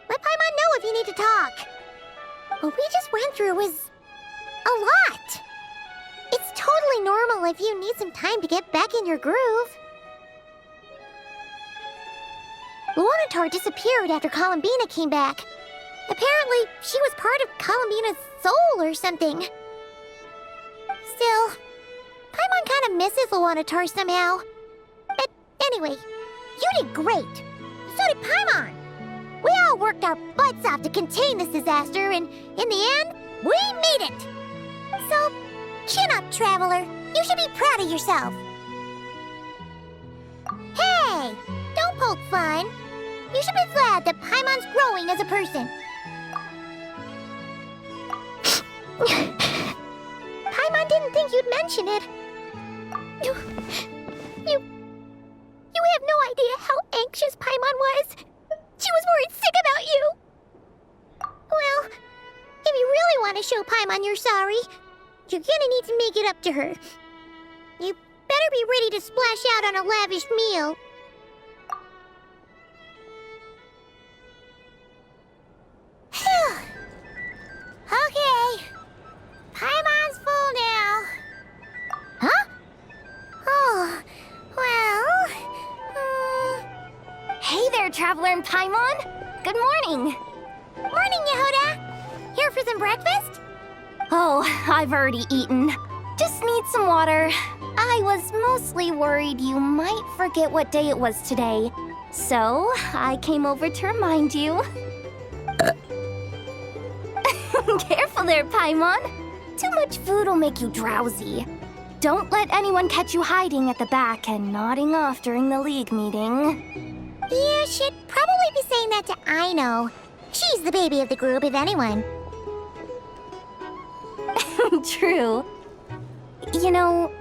Let Paimon know if you need to talk. What we just went through was a lot. It's totally normal if you need some time to get back in your groove. Luanatar disappeared after Columbina came back. Apparently, she was part of Columbina's soul or something. Still, Paimon kind of misses Luanatar somehow. But anyway, you did great. So did Paimon. We all worked our butts off to contain this disaster, and in the end, we made it! So, chin up, Traveler. You should be proud of yourself. Hey! Don't poke fun. You should be glad that Paimon's growing as a person. Paimon didn't think you'd mention it. You have no idea how anxious Paimon was. She was worried sick about you. Well, if you really want to show Paimon you're sorry, you're gonna need to make it up to her. You better be ready to splash out on a lavish meal. Okay. Paimon's full now. Huh? Oh, well... Hey there, Traveler and Paimon. Good morning. Morning, Yehuda. Here for some breakfast? Oh, I've already eaten. Just need some water. I was mostly worried you might forget what day it was today. So, I came over to remind you. Careful there, Paimon. Too much food will make you drowsy. Don't let anyone catch you hiding at the back and nodding off during the League meeting. You should probably be saying that to Aino. She's the baby of the group, if anyone. True. You know,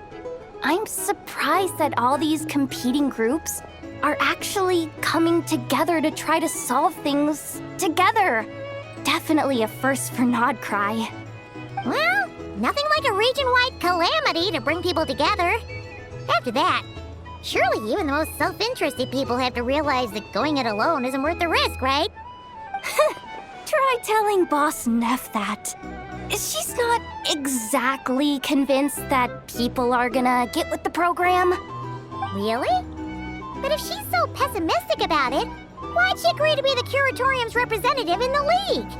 I'm surprised that all these competing groups are actually coming together to try to solve things together. Definitely a first for Nodcry. Well, nothing like a region-wide calamity to bring people together. After that, surely even the most self-interested people have to realize that going it alone isn't worth the risk, right? Try telling Boss Neff that. She's not exactly convinced that people are gonna get with the program. Really? But if she's so pessimistic about it, why'd she agree to be the Curatorium's representative in the League?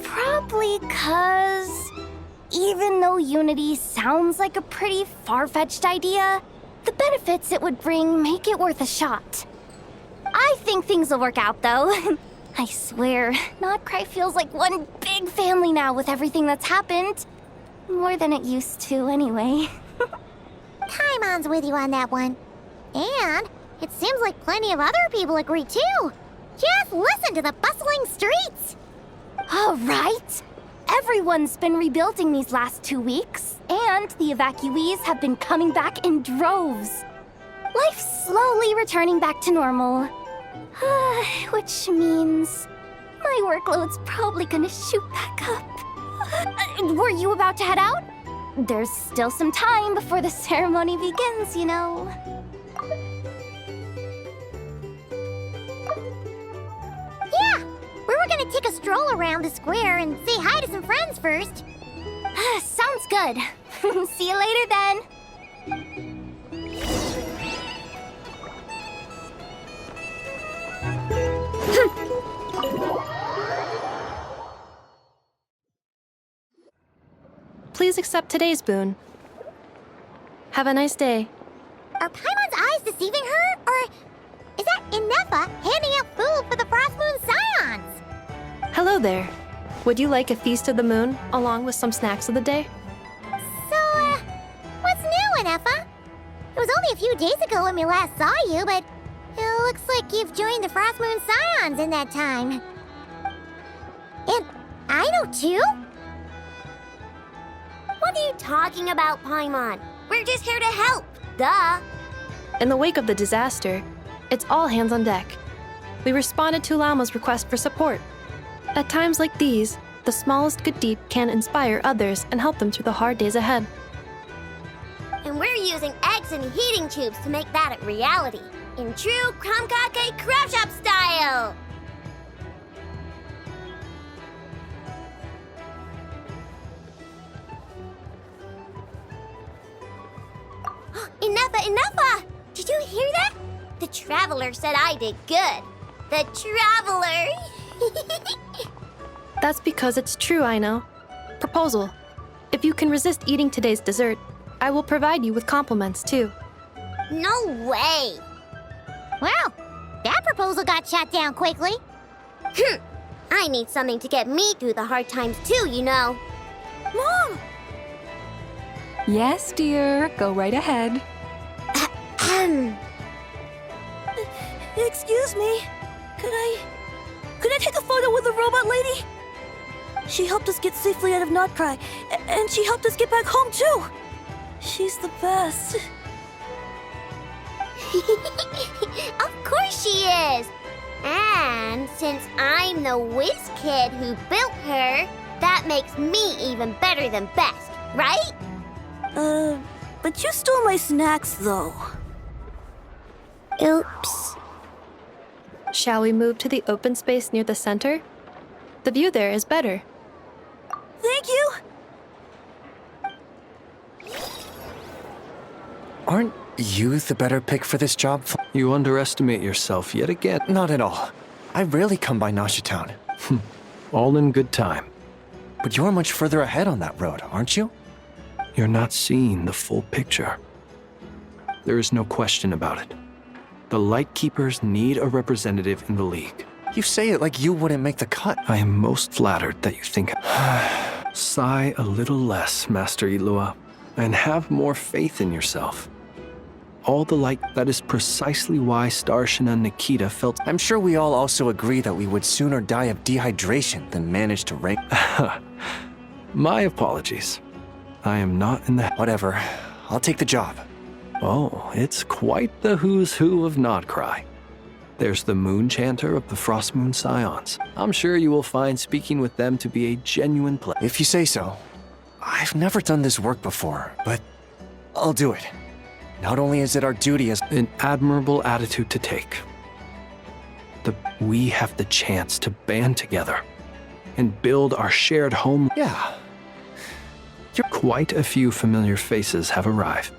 Probably 'cause even though Unity sounds like a pretty far-fetched idea, the benefits it would bring make it worth a shot. I think things will work out, though. I swear, Nodcry feels like one big family now with everything that's happened. More than it used to, anyway. Paimon's with you on that one. And it seems like plenty of other people agree, too. Just listen to the bustling streets. All right. Everyone's been rebuilding these last 2 weeks, and the evacuees have been coming back in droves. Life's slowly returning back to normal. Which means my workload's probably gonna shoot back up. Were you about to head out? There's still some time before the ceremony begins, you know. Yeah, we were gonna take a stroll around the square and say hi to some friends first. Sounds good. See you later then. Please accept today's boon. Have a nice day. Are Paimon's eyes deceiving her? Or is that Inefa handing out food for the Frost Moon Scions? Hello there. Would you like a feast of the moon along with some snacks of the day? So, what's new, Inefa? It was only a few days ago when we last saw you, but it looks like you've joined the Frost Moon Scions in that time. And I know too? What are you talking about, Paimon? We're just here to help, duh. In the wake of the disaster, it's all hands on deck. We responded to Lauma's request for support. At times like these, the smallest good deed can inspire others and help them through the hard days ahead. And we're using eggs and heating tubes to make that a reality, in true Kromkake Crab Shop style! Enough! Did you hear that? The Traveler said I did good. The Traveler! That's because it's true, I know. Proposal. If you can resist eating today's dessert, I will provide you with compliments, too. No way! Well, that proposal got shot down quickly. I need something to get me through the hard times too, you know. Mom! Yes, dear. Go right ahead. Excuse me. Could I take a photo with the robot lady? She helped us get safely out of Notcry, and she helped us get back home too. She's the best. Of course she is. And since I'm the whiz kid who built her, that makes me even better than best, right? But you stole my snacks though. Oops. Shall we move to the open space near the center? The view there is better. Thank you! Aren't you the better pick for this job? You underestimate yourself yet again. Not at all. I rarely come by Nashitown. All in good time. But you're much further ahead on that road, aren't you? You're not seeing the full picture. There is no question about it. The Lightkeepers need a representative in the League. You say it like you wouldn't make the cut. I am most flattered that you think... Sigh a little less, Master Ilua, and have more faith in yourself. All the light, that is precisely why Starshin and Nikita felt... I'm sure we all also agree that we would sooner die of dehydration than manage to rank... My apologies. I am not in the... Whatever. I'll take the job. Oh, it's quite the who's who of Notcry. There's the Moon Chanter of the Frost Moon Scions. I'm sure you will find speaking with them to be a genuine pleasure. If you say so. I've never done this work before, but I'll do it. Not only is it our duty as... An admirable attitude to take. We have the chance to band together and build our shared home. Yeah. Quite a few familiar faces have arrived.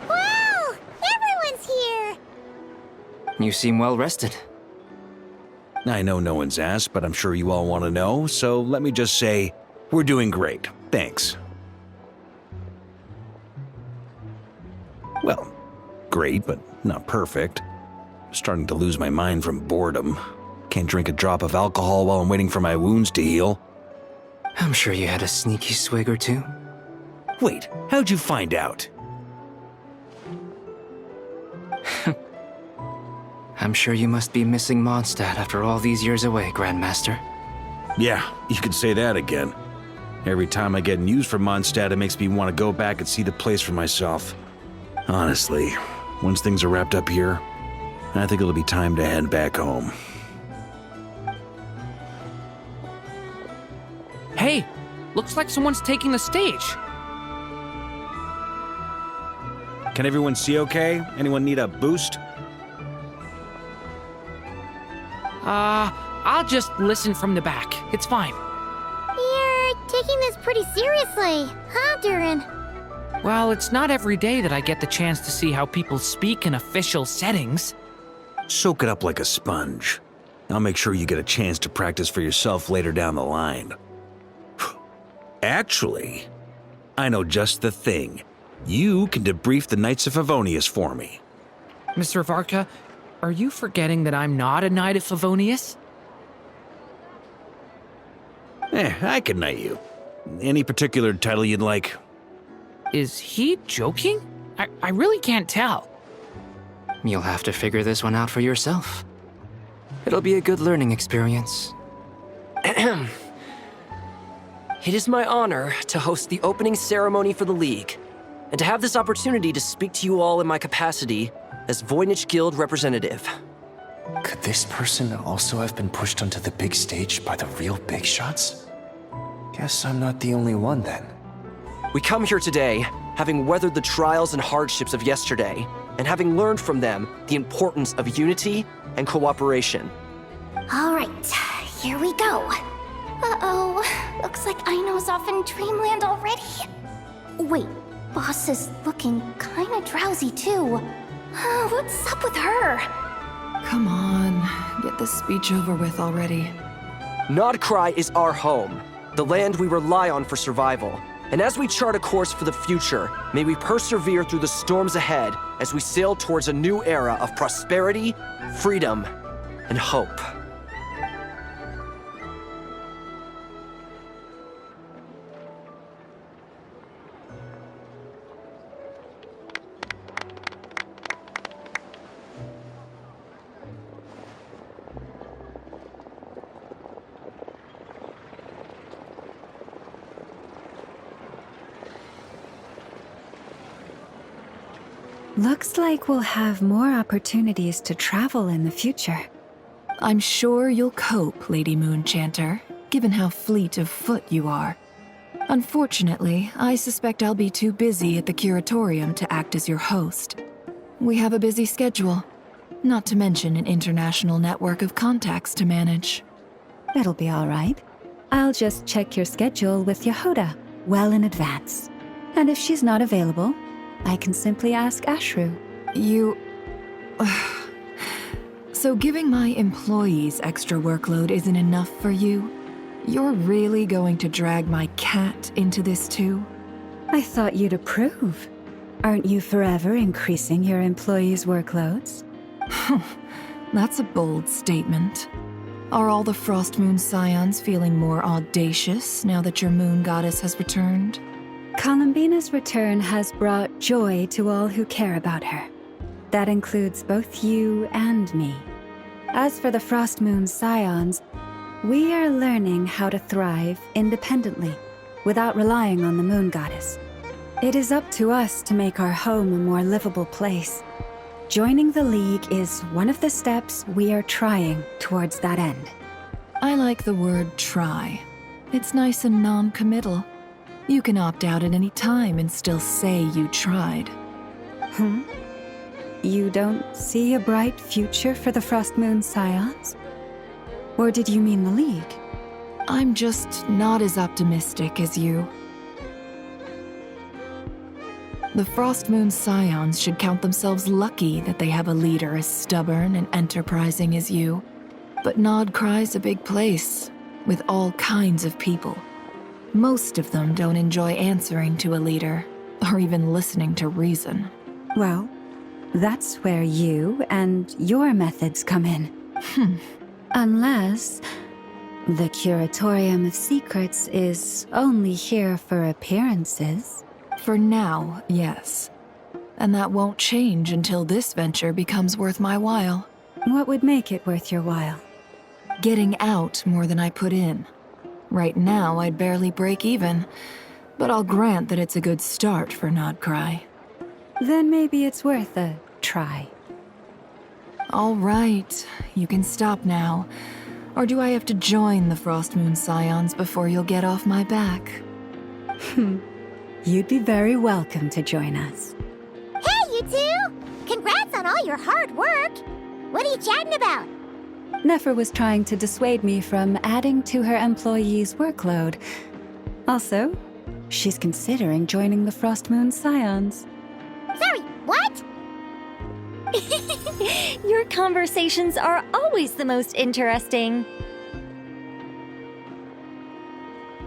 Wow! Everyone's here! You seem well rested. I know no one's asked, but I'm sure you all want to know, so let me just say, we're doing great. Thanks. Well, great, but not perfect. I'm starting to lose my mind from boredom. Can't drink a drop of alcohol while I'm waiting for my wounds to heal. I'm sure you had a sneaky swig or two. Wait, how'd you find out? I'm sure you must be missing Mondstadt after all these years away, Grandmaster. Yeah, you could say that again. Every time I get news from Mondstadt, it makes me want to go back and see the place for myself. Honestly, once things are wrapped up here, I think it'll be time to head back home. Hey, looks like someone's taking the stage. Can everyone see okay? Anyone need a boost? I'll just listen from the back. It's fine. You're taking this pretty seriously, huh, Durin? Well, it's not every day that I get the chance to see how people speak in official settings. Soak it up like a sponge. I'll make sure you get a chance to practice for yourself later down the line. Actually, I know just the thing. You can debrief the Knights of Favonius for me. Mr. Varka, are you forgetting that I'm not a Knight of Favonius? I can knight you. Any particular title you'd like? Is he joking? I really can't tell. You'll have to figure this one out for yourself. It'll be a good learning experience. It is my honor to host the opening ceremony for the League, and to have this opportunity to speak to you all in my capacity as Voynich Guild representative. Could this person also have been pushed onto the big stage by the real big shots? Guess I'm not the only one then. We come here today, having weathered the trials and hardships of yesterday, and having learned from them the importance of unity and cooperation. All right, here we go. Uh-oh, looks like Aino's off in Dreamland already. Wait, Boss is looking kinda drowsy too. What's up with her? Come on, get this speech over with already. Notcry is our home, the land we rely on for survival. And as we chart a course for the future, may we persevere through the storms ahead as we sail towards a new era of prosperity, freedom, and hope. Looks like we'll have more opportunities to travel in the future. I'm sure you'll cope, Lady Moonchanter, given how fleet of foot you are. Unfortunately, I suspect I'll be too busy at the curatorium to act as your host. We have a busy schedule, not to mention an international network of contacts to manage. It'll be all right. I'll just check your schedule with Yehoda well in advance. And if she's not available, I can simply ask Ashru. You... So giving my employees extra workload isn't enough for you? You're really going to drag my cat into this too? I thought you'd approve. Aren't you forever increasing your employees' workloads? That's a bold statement. Are all the Frost Moon Scions feeling more audacious now that your moon goddess has returned? Columbina's return has brought joy to all who care about her. That includes both you and me. As for the Frost Moon Scions, we are learning how to thrive independently, without relying on the moon goddess. It is up to us to make our home a more livable place. Joining the League is one of the steps we are trying towards that end. I like the word try. It's nice and non-committal. You can opt out at any time and still say you tried. You don't see a bright future for the Frost Moon Scions? Or did you mean the League? I'm just not as optimistic as you. The Frost Moon Scions should count themselves lucky that they have a leader as stubborn and enterprising as you. But Nodcry's a big place, with all kinds of people. Most of them don't enjoy answering to a leader, or even listening to reason. Well, that's where you and your methods come in. Unless the Curatorium of Secrets is only here for appearances. For now, yes. And that won't change until this venture becomes worth my while. What would make it worth your while? Getting out more than I put in. Right now, I'd barely break even, but I'll grant that it's a good start for Nodcry. Then maybe it's worth a try. All right, you can stop now. Or do I have to join the Frost Moon Scions before you'll get off my back? You'd be very welcome to join us. Hey, you two! Congrats on all your hard work! What are you chatting about? Nefer was trying to dissuade me from adding to her employees' workload. Also, she's considering joining the Frost Moon Scions. Sorry, what? Your conversations are always the most interesting.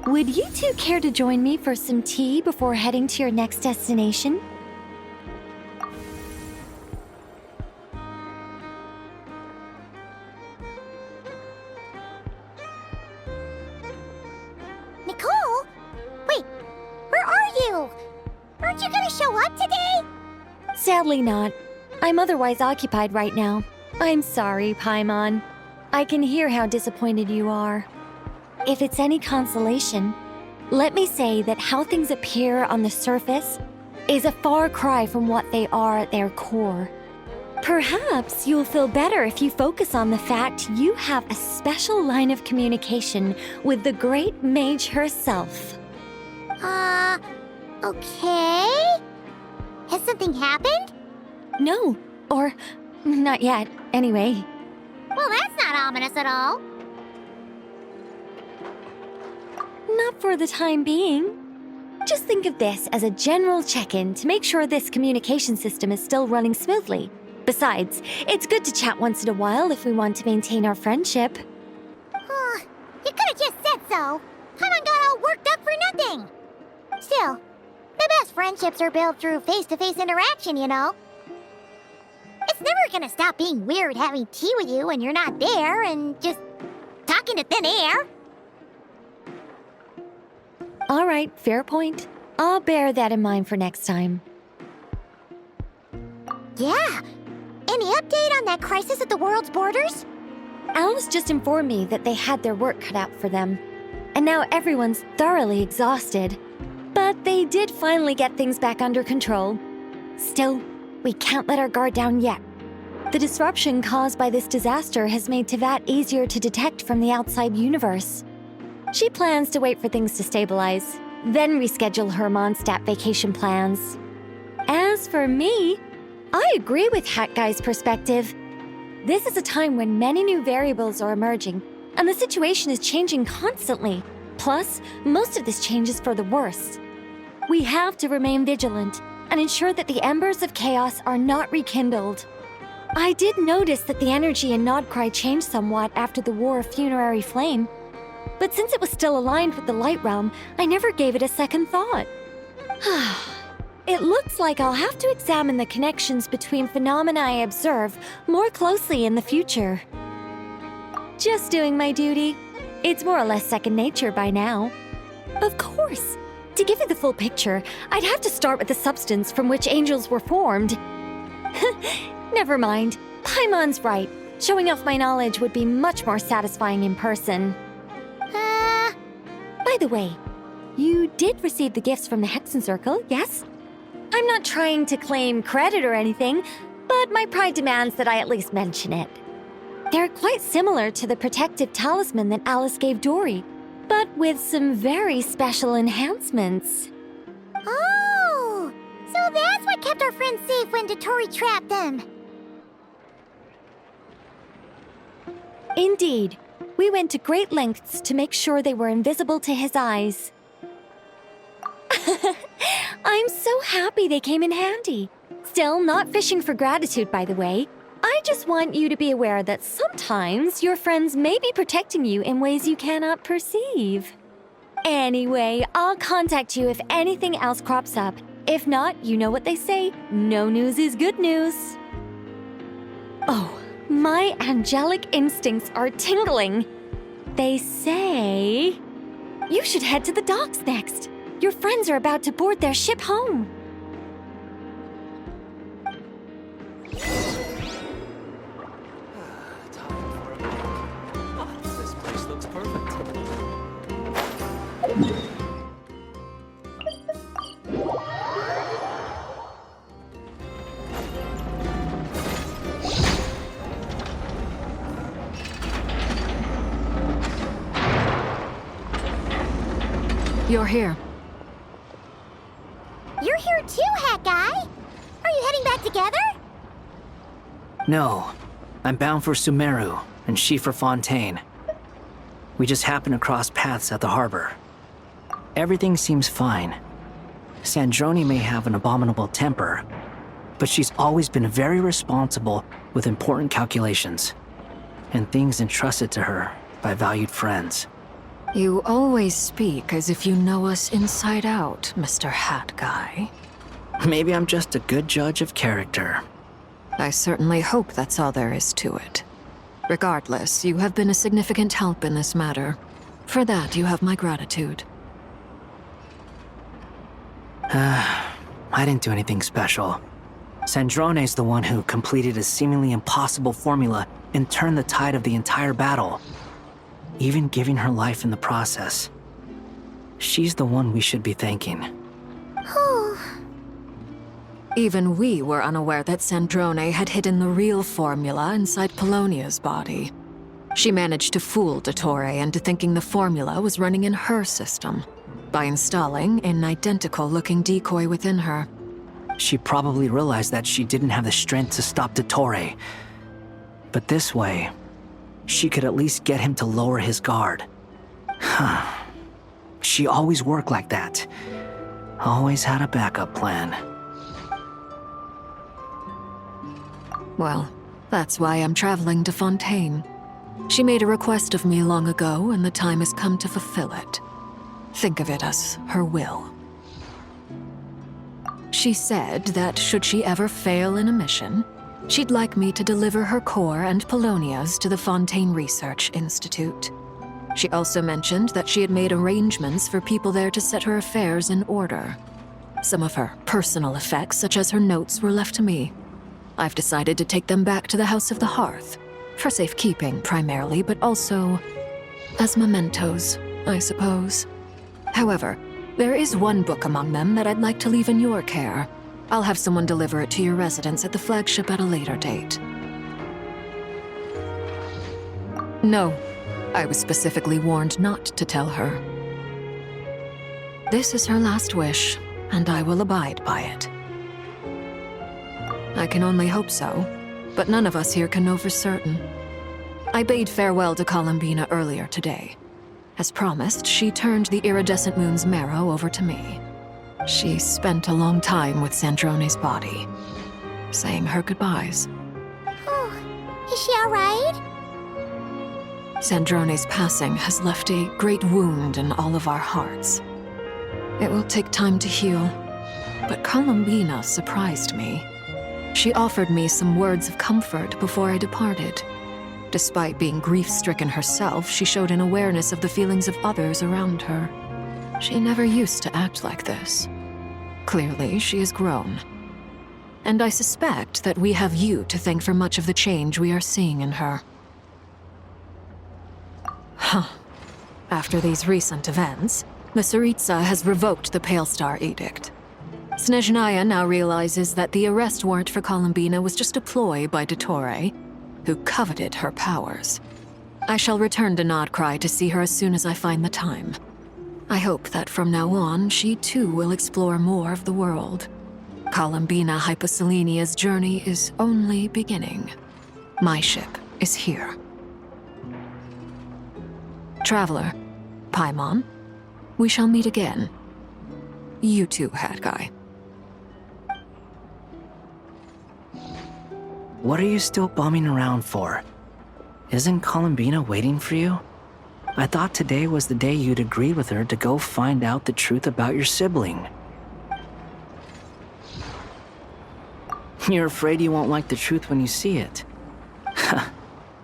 Would you two care to join me for some tea before heading to your next destination? Nicole? Wait, where are you? Aren't you gonna show up today? Sadly not. I'm otherwise occupied right now. I'm sorry, Paimon. I can hear how disappointed you are. If it's any consolation, let me say that how things appear on the surface is a far cry from what they are at their core. Perhaps you'll feel better if you focus on the fact you have a special line of communication with the great mage herself. Okay? Has something happened? No, or not yet, anyway. Well, that's not ominous at all. Not for the time being. Just think of this as a general check-in to make sure this communication system is still running smoothly. Besides, it's good to chat once in a while if we want to maintain our friendship. You could have just said so. Paimon got for nothing. Still, the best friendships are built through face-to-face interaction, you know. It's never gonna stop being weird having tea with you when you're not there and just talking to thin air. All right, fair point. I'll bear that in mind for next time. Yeah. Any update on that crisis at the world's borders? Alice just informed me that they had their work cut out for them. And now everyone's thoroughly exhausted. But they did finally get things back under control. Still, we can't let our guard down yet. The disruption caused by this disaster has made Tevat easier to detect from the outside universe. She plans to wait for things to stabilize, then reschedule her Mondstadt vacation plans. As for me, I agree with Hat Guy's perspective. This is a time when many new variables are emerging, and the situation is changing constantly. Plus, most of this change is for the worse. We have to remain vigilant and ensure that the embers of chaos are not rekindled. I did notice that the energy in Nodcry changed somewhat after the War of Funerary Flame, but since it was still aligned with the Light Realm, I never gave it a second thought. It looks like I'll have to examine the connections between phenomena I observe more closely in the future. Just doing my duty. It's more or less second nature by now. Of course. To give you the full picture, I'd have to start with the substance from which angels were formed. Never mind. Paimon's right. Showing off my knowledge would be much more satisfying in person. By the way, you did receive the gifts from the Hexen Circle, yes? I'm not trying to claim credit or anything, but my pride demands that I at least mention it. They're quite similar to the protective talisman that Alice gave Dory, but with some very special enhancements. Oh, so that's what kept our friends safe when Dotori trapped them. Indeed. We went to great lengths to make sure they were invisible to his eyes. I'm so happy they came in handy. Still, not fishing for gratitude, by the way. I just want you to be aware that sometimes your friends may be protecting you in ways you cannot perceive. Anyway, I'll contact you if anything else crops up. If not, you know what they say, no news is good news. Oh, my angelic instincts are tingling. They say you should head to the docks next. Your friends are about to board their ship home. This place looks perfect. You're here. You're here too, Hat Guy. Are you heading back together? No, I'm bound for Sumeru, and she for Fontaine. We just happened to cross paths at the harbor. Everything seems fine. Sandrone may have an abominable temper, but she's always been very responsible with important calculations, and things entrusted to her by valued friends. You always speak as if you know us inside out, Mr. Hat Guy. Maybe I'm just a good judge of character. I certainly hope that's all there is to it. Regardless, you have been a significant help in this matter. For that, you have my gratitude. I didn't do anything special. Sandrone's the one who completed a seemingly impossible formula and turned the tide of the entire battle, even giving her life in the process. She's the one we should be thanking. Even we were unaware that Sandrone had hidden the real formula inside Polonia's body. She managed to fool Dottore into thinking the formula was running in her system by installing an identical-looking decoy within her. She probably realized that she didn't have the strength to stop Dottore. But this way, she could at least get him to lower his guard. She always worked like that. Always had a backup plan. Well, that's why I'm traveling to Fontaine. She made a request of me long ago, and the time has come to fulfill it. Think of it as her will. She said that should she ever fail in a mission, she'd like me to deliver her core and Polonia's to the Fontaine Research Institute. She also mentioned that she had made arrangements for people there to set her affairs in order. Some of her personal effects, such as her notes, were left to me. I've decided to take them back to the House of the Hearth, for safekeeping primarily, but also as mementos, I suppose. However, there is one book among them that I'd like to leave in your care. I'll have someone deliver it to your residence at the flagship at a later date. No, I was specifically warned not to tell her. This is her last wish, and I will abide by it. I can only hope so, but none of us here can know for certain. I bade farewell to Columbina earlier today. As promised, she turned the iridescent moon's marrow over to me. She spent a long time with Sandrone's body, saying her goodbyes. Oh, is she alright? Sandrone's passing has left a great wound in all of our hearts. It will take time to heal, but Columbina surprised me. She offered me some words of comfort before I departed. Despite being grief-stricken herself, she showed an awareness of the feelings of others around her. She never used to act like this. Clearly, she has grown. And I suspect that we have you to thank for much of the change we are seeing in her. Huh. After these recent events, the Tsaritsa has revoked the Pale Star Edict. Snezhnaya now realizes that the arrest warrant for Columbina was just a ploy by Dottore, who coveted her powers. I shall return to Nodcry to see her as soon as I find the time. I hope that from now on, she too will explore more of the world. Columbina Hyposelenia's journey is only beginning. My ship is here. Traveler, Paimon, we shall meet again. You too, Hat Guy. What are you still bumming around for? Isn't Columbina waiting for you? I thought today was the day you'd agreed with her to go find out the truth about your sibling. You're afraid you won't like the truth when you see it.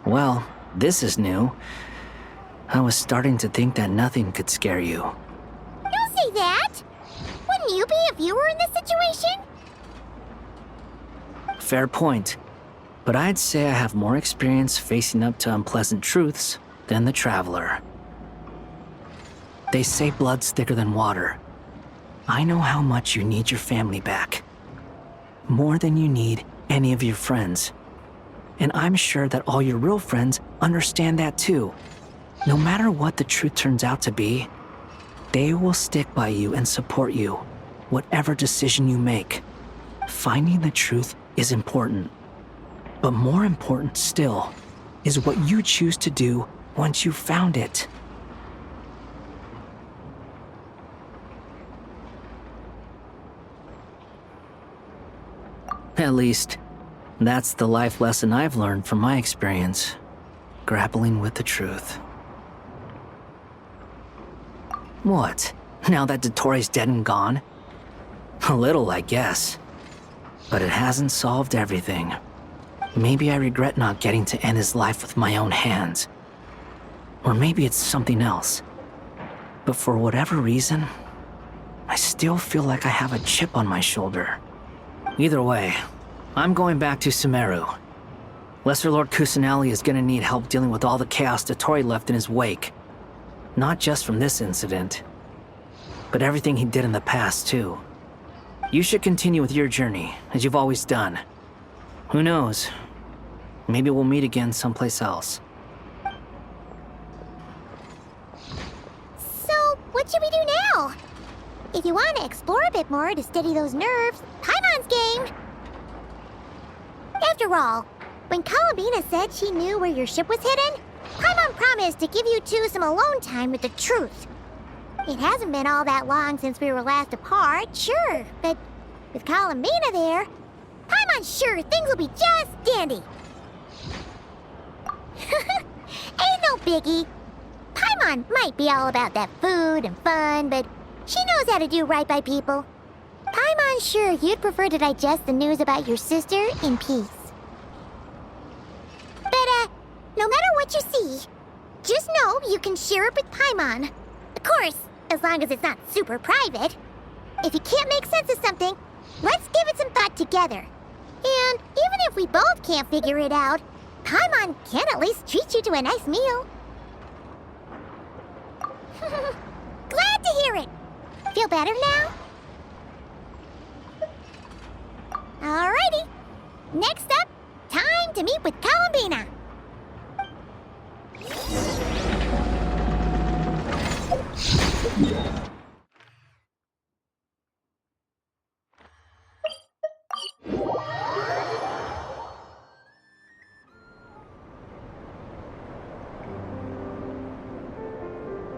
Well, this is new. I was starting to think that nothing could scare you. Don't say that! Wouldn't you be if you were in this situation? Fair point. But I'd say I have more experience facing up to unpleasant truths than the Traveler. They say blood's thicker than water. I know how much you need your family back. More than you need any of your friends. And I'm sure that all your real friends understand that too. No matter what the truth turns out to be, they will stick by you and support you, whatever decision you make. Finding the truth is important. But more important still is what you choose to do once you've found it. At least, that's the life lesson I've learned from my experience, grappling with the truth. What? Now that Dottore's dead and gone? A little, I guess. But it hasn't solved everything. Maybe I regret not getting to end his life with my own hands. Or maybe it's something else. But for whatever reason, I still feel like I have a chip on my shoulder. Either way, I'm going back to Sumeru. Lesser Lord Kusanali is gonna need help dealing with all the chaos Dottore left in his wake. Not just from this incident, but everything he did in the past, too. You should continue with your journey, as you've always done. Who knows? Maybe we'll meet again someplace else. So, what should we do now? If you want to explore a bit more to steady those nerves, Paimon's game! After all, when Columbina said she knew where your ship was hidden, Paimon promised to give you two some alone time with the truth. It hasn't been all that long since we were last apart, sure, but with Columbina there, Paimon's sure things will be just dandy. Ain't no biggie. Paimon Paimon might be all about that food and fun, but she knows how to do right by people. Paimon's sure you'd prefer to digest the news about your sister in peace. But, no matter what you see, just know you can share it with Paimon. Of course, as long as it's not super private. If you can't make sense of something, let's give it some thought together. And even if we both can't figure it out, Paimon can at least treat you to a nice meal. Glad to hear it. Feel better now? Alrighty. Next up, time to meet with Columbina.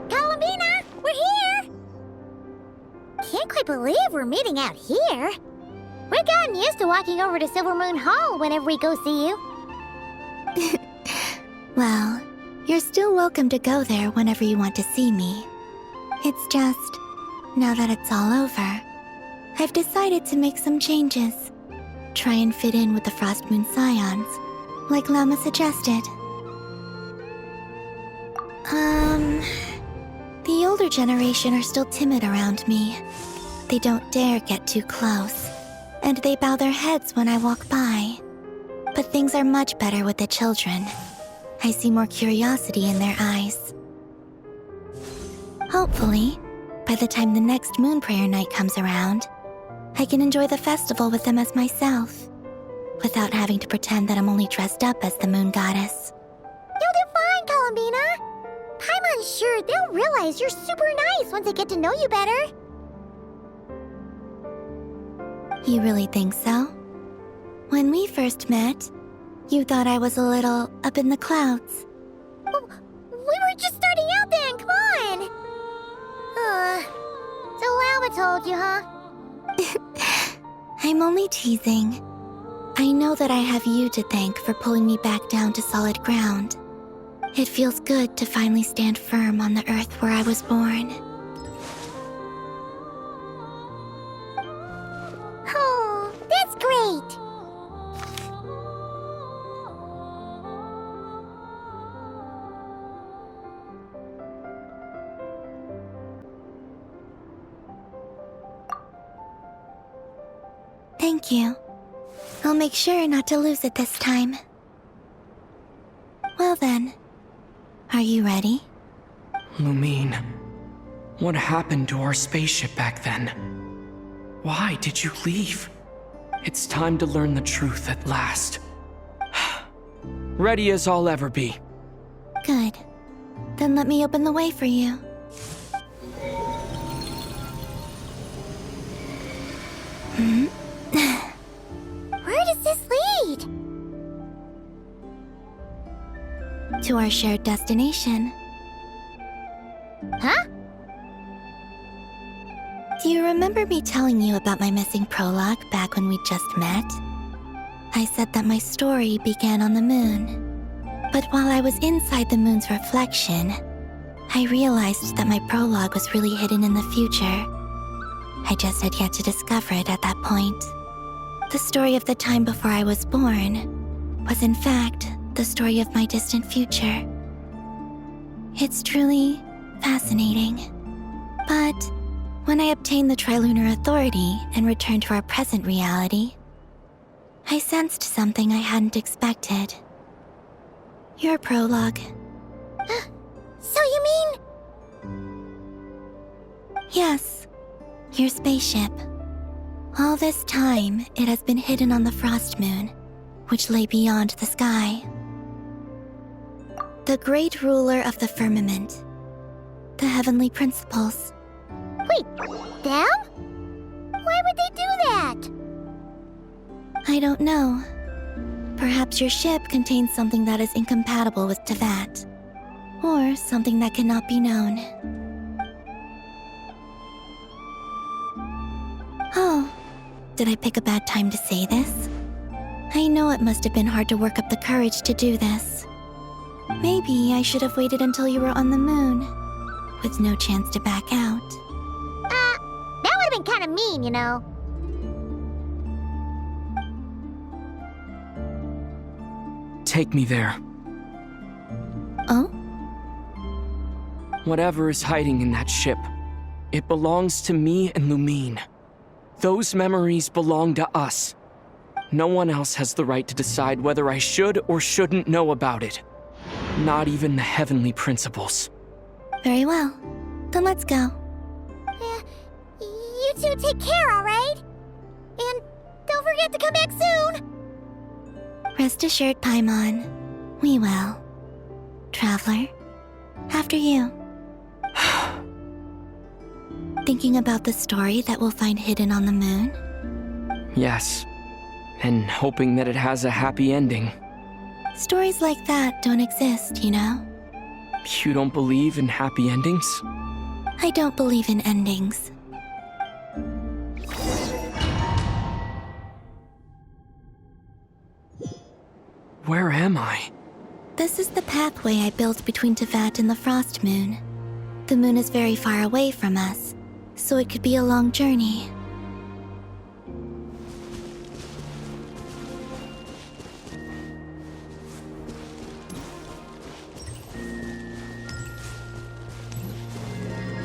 Columbina, we're here! Can't quite believe we're meeting out here. We've gotten used to walking over to Silver Moon Hall whenever we go see you. Well, you're still welcome to go there whenever you want to see me. It's just, now that it's all over, I've decided to make some changes. Try and fit in with the Frost Moon Scions, like Llama suggested. The older generation are still timid around me. They don't dare get too close, and they bow their heads when I walk by. But things are much better with the children. I see more curiosity in their eyes. Hopefully, by the time the next Moon Prayer Night comes around, I can enjoy the festival with them as myself, without having to pretend that I'm only dressed up as the Moon Goddess. You'll do fine, Columbina. Paimon's sure they'll realize you're super nice once they get to know you better. You really think so? When we first met, you thought I was a little up in the clouds. We were just starting out then, come on! So Llama told you, huh? I'm only teasing. I know that I have you to thank for pulling me back down to solid ground. It feels good to finally stand firm on the earth where I was born. Oh, that's great! Thank you. I'll make sure not to lose it this time. Well then, are you ready? Lumine, what happened to our spaceship back then? Why did you leave? It's time to learn the truth at last. Ready as I'll ever be. Good. Then let me open the way for you. Where does this lead? To our shared destination. Huh? Do you remember me telling you about my missing prologue back when we just met? I said that my story began on the moon. But while I was inside the moon's reflection, I realized that my prologue was really hidden in the future. I just had yet to discover it at that point. The story of the time before I was born was in fact the story of my distant future. It's truly fascinating. But when I obtained the Trilunar Authority and returned to our present reality, I sensed something I hadn't expected. Your prologue. So you mean... Yes, your spaceship. All this time, it has been hidden on the Frost Moon, which lay beyond the sky. The great ruler of the firmament. The heavenly principles. Wait, them? Why would they do that? I don't know. Perhaps your ship contains something that is incompatible with Tevat. Or something that cannot be known. Oh, did I pick a bad time to say this? I know it must have been hard to work up the courage to do this. Maybe I should have waited until you were on the moon, with no chance to back out. That would have been kind of mean, you know. Take me there. Oh? Whatever is hiding in that ship, it belongs to me and Lumine. Those memories belong to us. No one else has the right to decide whether I should or shouldn't know about it. Not even the heavenly principles. Very well. Then let's go. You two take care, alright? And don't forget to come back soon! Rest assured, Paimon. We will. Traveler, after you. Thinking about the story that we'll find hidden on the moon? Yes. And hoping that it has a happy ending. Stories like that don't exist, you know? You don't believe in happy endings? I don't believe in endings. Where am I? This is the pathway I built between Tevat and the Frost Moon. The moon is very far away from us, so it could be a long journey.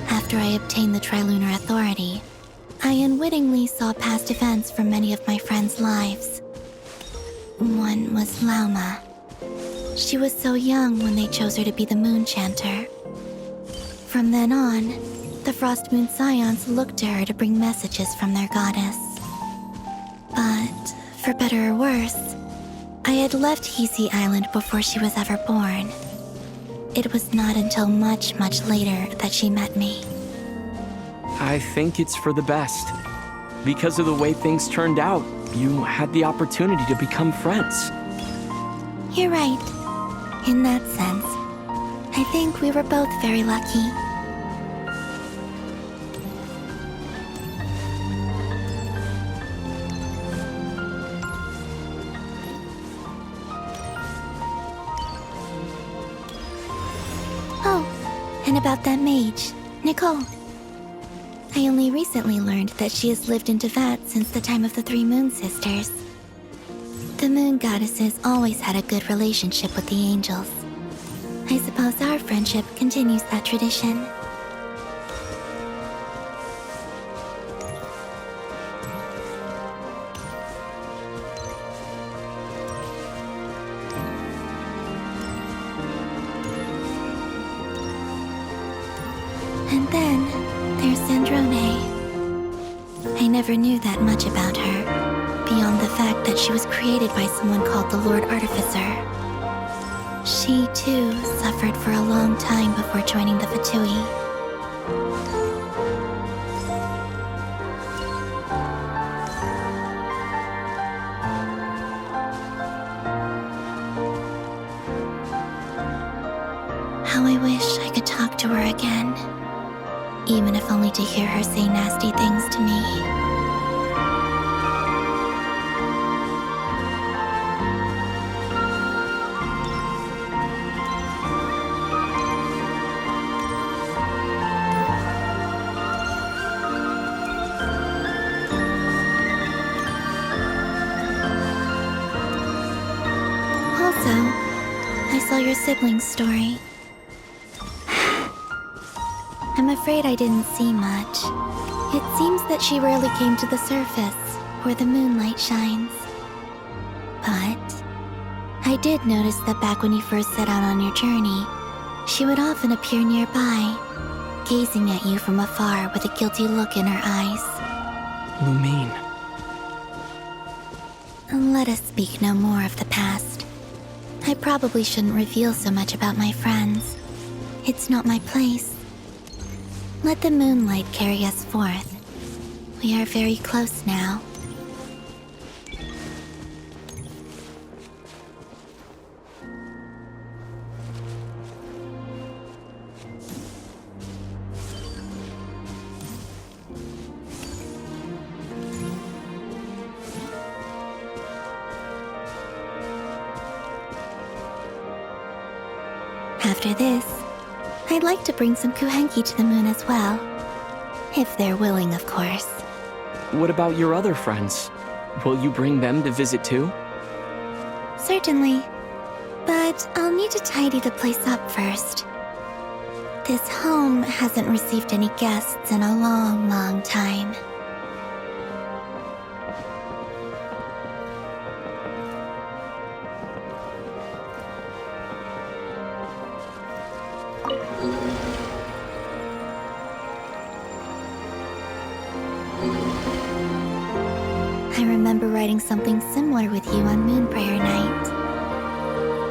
After I obtained the Trilunar Authority, I unwittingly saw past events from many of my friends' lives. One was Lauma. She was so young when they chose her to be the Moon Chanter. From then on, the Frost Moon Scions looked to her to bring messages from their goddess. But, for better or worse, I had left Hisi Island before she was ever born. It was not until much, much later that she met me. I think it's for the best. Because of the way things turned out, you had the opportunity to become friends. You're right. In that sense, I think we were both very lucky. Oh, and about that mage, Nicole. I only recently learned that she has lived in Tevat since the time of the Three Moon Sisters. The Moon Goddesses always had a good relationship with the angels. I suppose our friendship continues that tradition. And then there's Sandrone. I never knew that much about her, beyond the fact that she was created by someone called the Lord Artificer. She, too, suffered for a long time before joining the Fatui. How I wish I could talk to her again, even if only to hear her say nasty things to me. Also, I saw your sibling's story. I'm afraid I didn't see much. It seems that she rarely came to the surface, where the moonlight shines. But I did notice that back when you first set out on your journey, she would often appear nearby, gazing at you from afar with a guilty look in her eyes. Lumine. Let us speak no more of the past. I probably shouldn't reveal so much about my friends. It's not my place. Let the moonlight carry us forth. We are very close now. After this, I'd like to bring some kuhenki to the moon as well. If they're willing, of course. What about your other friends? Will you bring them to visit too? Certainly. But I'll need to tidy the place up first. This home hasn't received any guests in a long, long time. I remember writing something similar with you on Moon Prayer Night.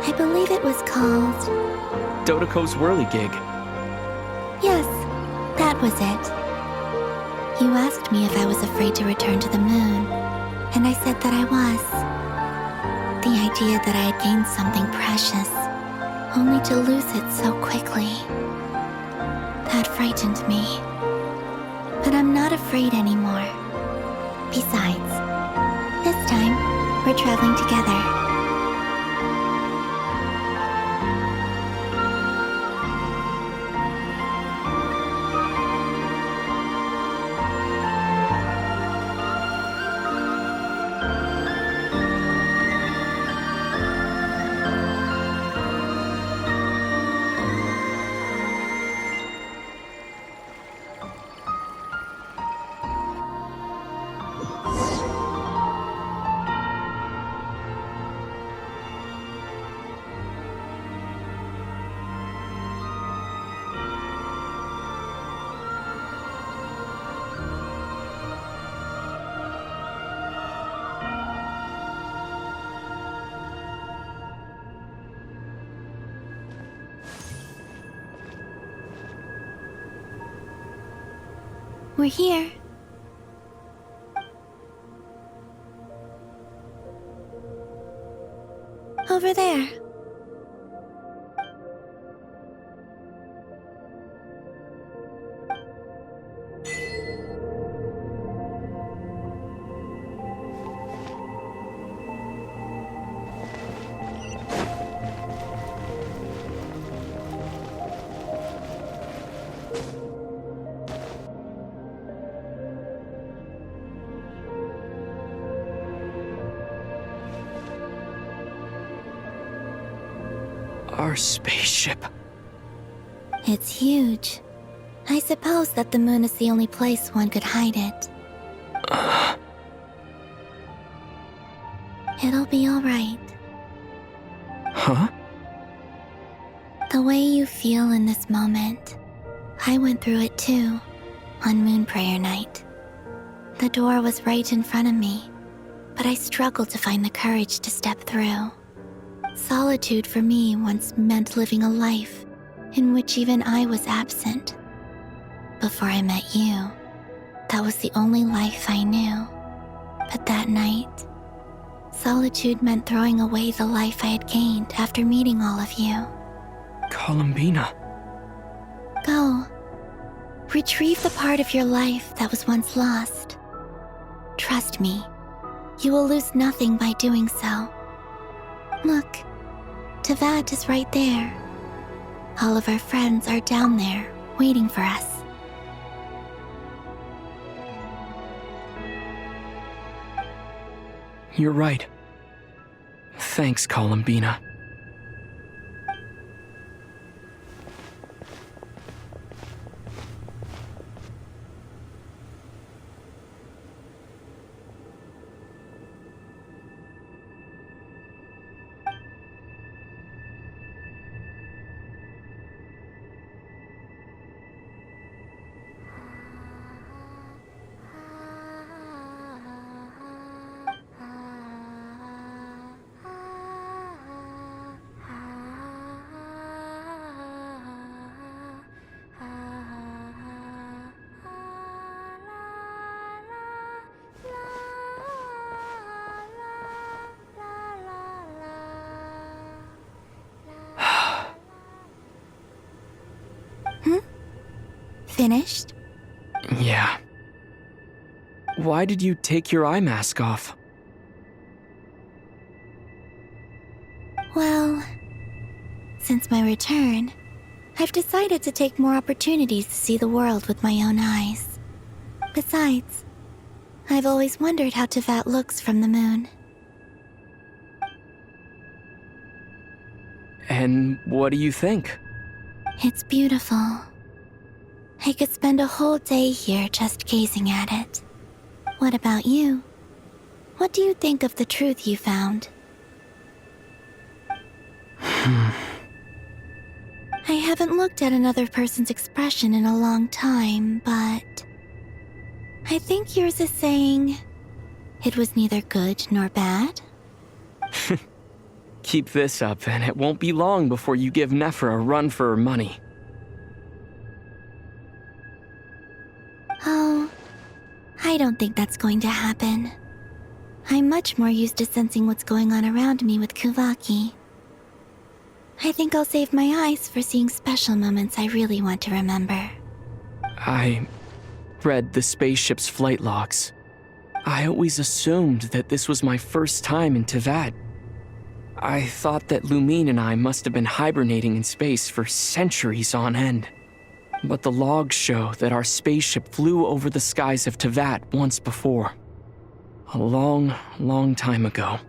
I believe it was called... Dodoko's Whirligig. Yes, that was it. You asked me if I was afraid to return to the moon, and I said that I was. The idea that I had gained something precious, only to lose it so quickly. That frightened me. But I'm not afraid anymore. Besides, this time, we're traveling together. We're here. Over there. Our spaceship. It's huge. I suppose that the moon is the only place one could hide it. It'll be all right. Huh? The way you feel in this moment, I went through it too, on Moon Prayer Night. The door was right in front of me, but I struggled to find the courage to step through. Solitude for me once meant living a life in which even I was absent. Before I met you, that was the only life I knew. But that night, solitude meant throwing away the life I had gained after meeting all of you. Columbina. Go. Retrieve the part of your life that was once lost. Trust me, you will lose nothing by doing so. Look, Tavad is right there. All of our friends are down there, waiting for us. You're right. Thanks, Columbina. Finished? Yeah. Why did you take your eye mask off? Well, Since my return, I've decided to take more opportunities to see the world with my own eyes. Besides, I've always wondered how Tevat looks from the moon. And what do you think? It's beautiful. I could spend a whole day here just gazing at it. What about you? What do you think of the truth you found? I haven't looked at another person's expression in a long time, but I think yours is saying it was neither good nor bad. Keep this up, and it won't be long before you give Nefer a run for her money. Oh, I don't think that's going to happen. I'm much more used to sensing what's going on around me with Kuvaki. I think I'll save my eyes for seeing special moments I really want to remember. I read the spaceship's flight logs. I always assumed that this was my first time in Tevat. I thought that Lumine and I must have been hibernating in space for centuries on end. But the logs show that our spaceship flew over the skies of Tevat once before. A long, long time ago.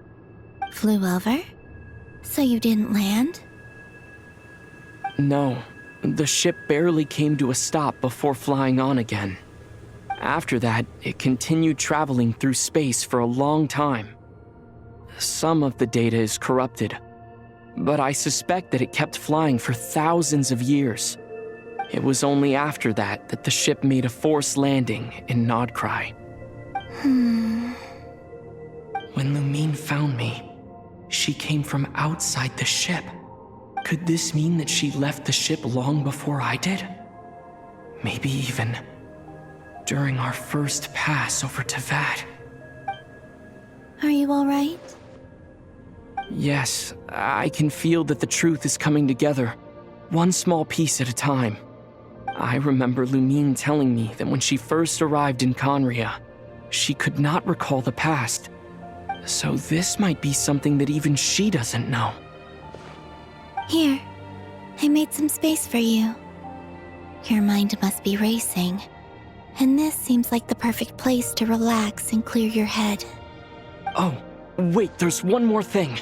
Flew over? So you didn't land? No, the ship barely came to a stop before flying on again. After that, it continued traveling through space for a long time. Some of the data is corrupted, but I suspect that it kept flying for thousands of years. It was only after that that the ship made a forced landing in Nodcry. When Lumine found me, she came from outside the ship. Could this mean that she left the ship long before I did? Maybe even during our first pass over Tevat. Are you alright? Yes, I can feel that the truth is coming together, one small piece at a time. I remember Lumine telling me that when she first arrived in Conria, she could not recall the past. So this might be something that even she doesn't know. Here, I made some space for you. Your mind must be racing, and this seems like the perfect place to relax and clear your head. Oh, wait, there's one more thing.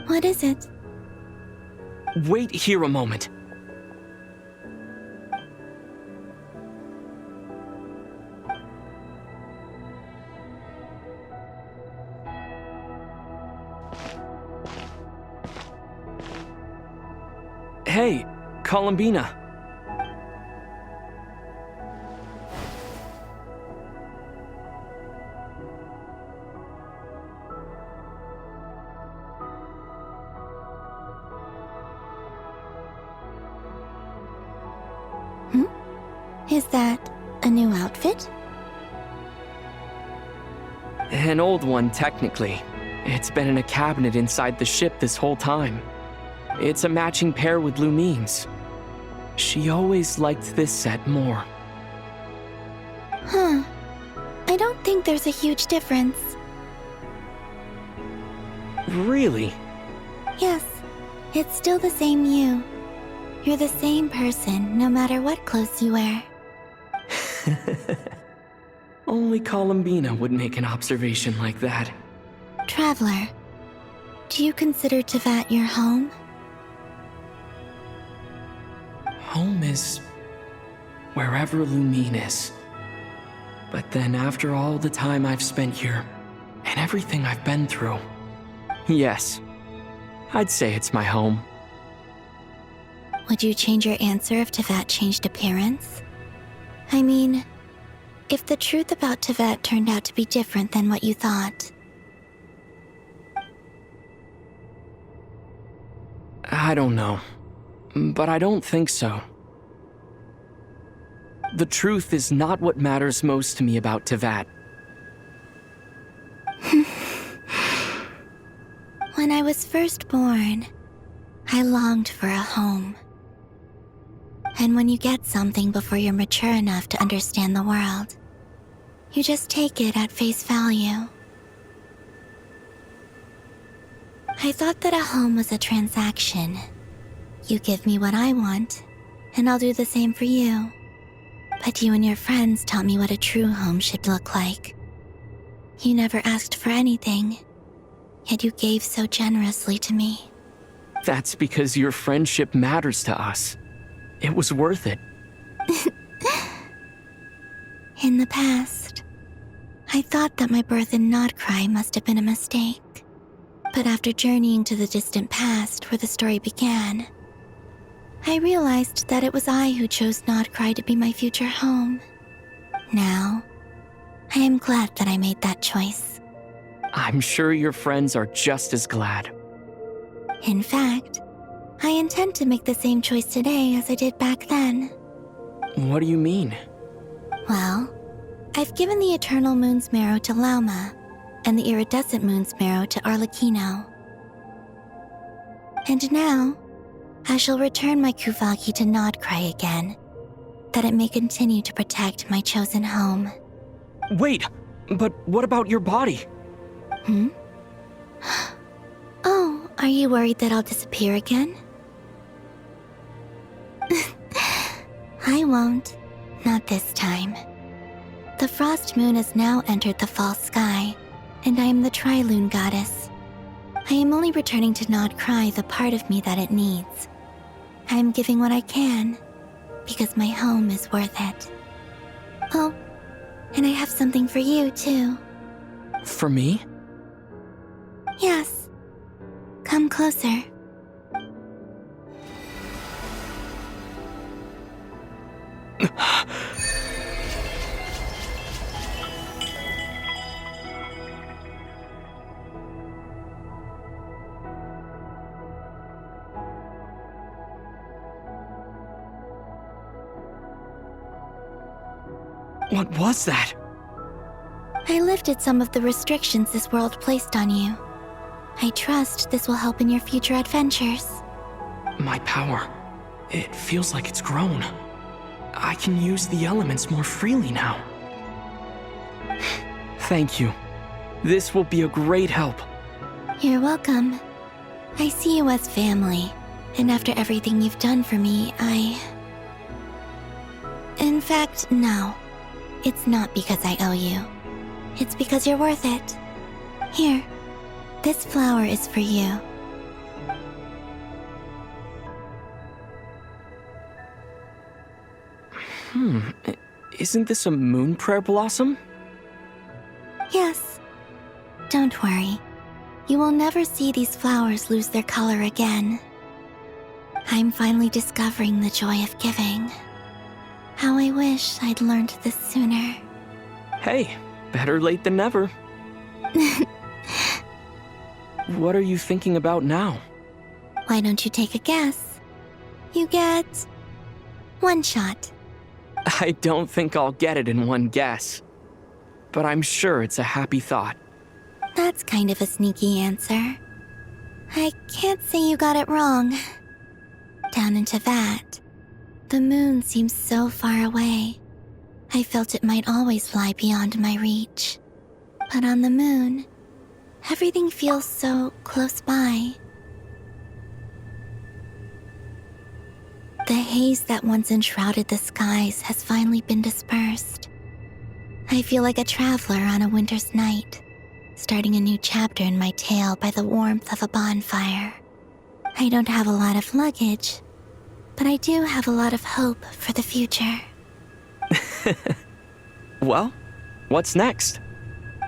What is it? Wait here a moment. Hey, Columbina. Is that a new outfit? An old one, technically. It's been in a cabinet inside the ship this whole time. It's a matching pair with Lumine's. She always liked this set more. Huh. I don't think there's a huge difference. Really? Yes, it's still the same you. You're the same person, no matter what clothes you wear. Only Columbina would make an observation like that. Traveler, do you consider Tevat your home? Home is wherever Lumine is. But then after all the time I've spent here, and everything I've been through, yes, I'd say it's my home. Would you change your answer if Tevat changed appearance? I mean, if the truth about Tevat turned out to be different than what you thought. I don't know, but I don't think so. The truth is not what matters most to me about Tevat. When I was first born, I longed for a home. And when you get something before you're mature enough to understand the world, you just take it at face value. I thought that a home was a transaction. You give me what I want, and I'll do the same for you. But you and your friends taught me what a true home should look like. You never asked for anything, yet you gave so generously to me. That's because your friendship matters to us. It was worth it. In the past, I thought that my birth in Nodcry must have been a mistake. But after journeying to the distant past where the story began, I realized that it was I who chose Nodcry to be my future home. Now, I am glad that I made that choice. I'm sure your friends are just as glad. In fact, I intend to make the same choice today as I did back then. What do you mean? Well, I've given the Eternal Moon's Marrow to Lauma, and the Iridescent Moon's Marrow to Arlecchino. And now, I shall return my Kuvagi to Nodcry again, that it may continue to protect my chosen home. Wait, but what about your body? Oh, are you worried that I'll disappear again? I won't. Not this time. The Frost Moon has now entered the fall sky, and I am the Tri-Lune Goddess. I am only returning to Nodcry the part of me that it needs. I am giving what I can, because my home is worth it. Oh, and I have something for you, too. For me? Yes. Come closer. What was that? I lifted some of the restrictions this world placed on you. I trust this will help in your future adventures. My power. It feels like it's grown. I can use the elements more freely now. Thank you. This will be a great help. You're welcome. I see you as family, and after everything you've done for me, In fact, no. It's not because I owe you. It's because you're worth it. Here, this flower is for you. Isn't this a moon prayer blossom? Yes. Don't worry. You will never see these flowers lose their color again. I'm finally discovering the joy of giving. How I wish I'd learned this sooner. Hey, better late than never. What are you thinking about now? Why don't you take a guess? You get one shot. I don't think I'll get it in one guess. But I'm sure it's a happy thought. That's kind of a sneaky answer. I can't say you got it wrong. Down into that, the moon seems so far away. I felt it might always lie beyond my reach. But on the moon, everything feels so close by. The haze that once enshrouded the skies has finally been dispersed. I feel like a traveler on a winter's night, starting a new chapter in my tale by the warmth of a bonfire. I don't have a lot of luggage, but I do have a lot of hope for the future. Well, what's next?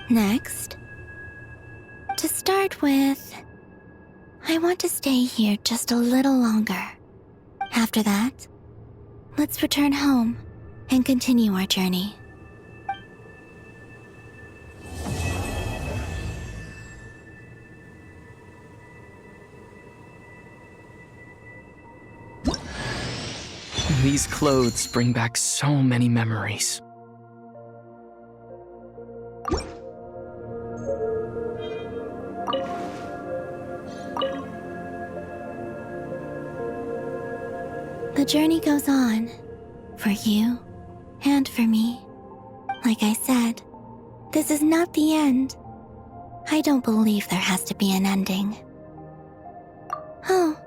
Next? To start with, I want to stay here just a little longer. After that, let's return home and continue our journey. These clothes bring back so many memories. The journey goes on, for you and for me. Like I said, this is not the end. I don't believe there has to be an ending. Oh,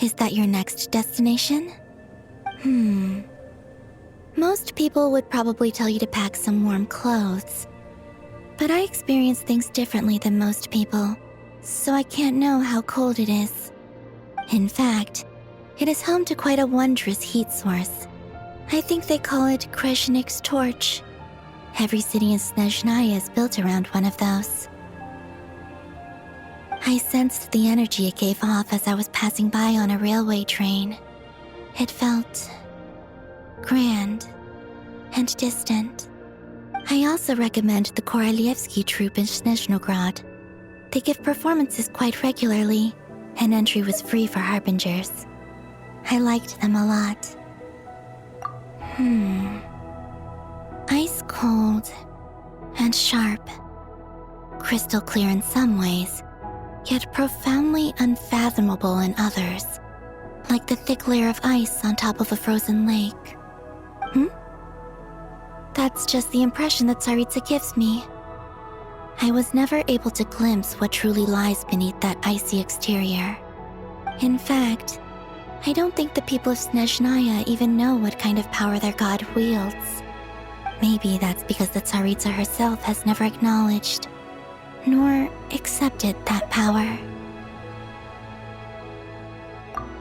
is that your next destination? Most people would probably tell you to pack some warm clothes. But I experience things differently than most people, so I can't know how cold it is. In fact, it is home to quite a wondrous heat source. I think they call it Kreshnik's torch. Every city in Snezhnaya is built around one of those. I sensed the energy it gave off as I was passing by on a railway train. It felt grand and distant. I also recommend the Korolievsky troupe in Snezhnograd. They give performances quite regularly, and entry was free for harbingers. I liked them a lot. Ice cold and sharp. Crystal clear in some ways, yet profoundly unfathomable in others. Like the thick layer of ice on top of a frozen lake. That's just the impression that Tsaritsa gives me. I was never able to glimpse what truly lies beneath that icy exterior. In fact, I don't think the people of Snezhnaya even know what kind of power their god wields. Maybe that's because the Tsaritsa herself has never acknowledged, nor accepted that power.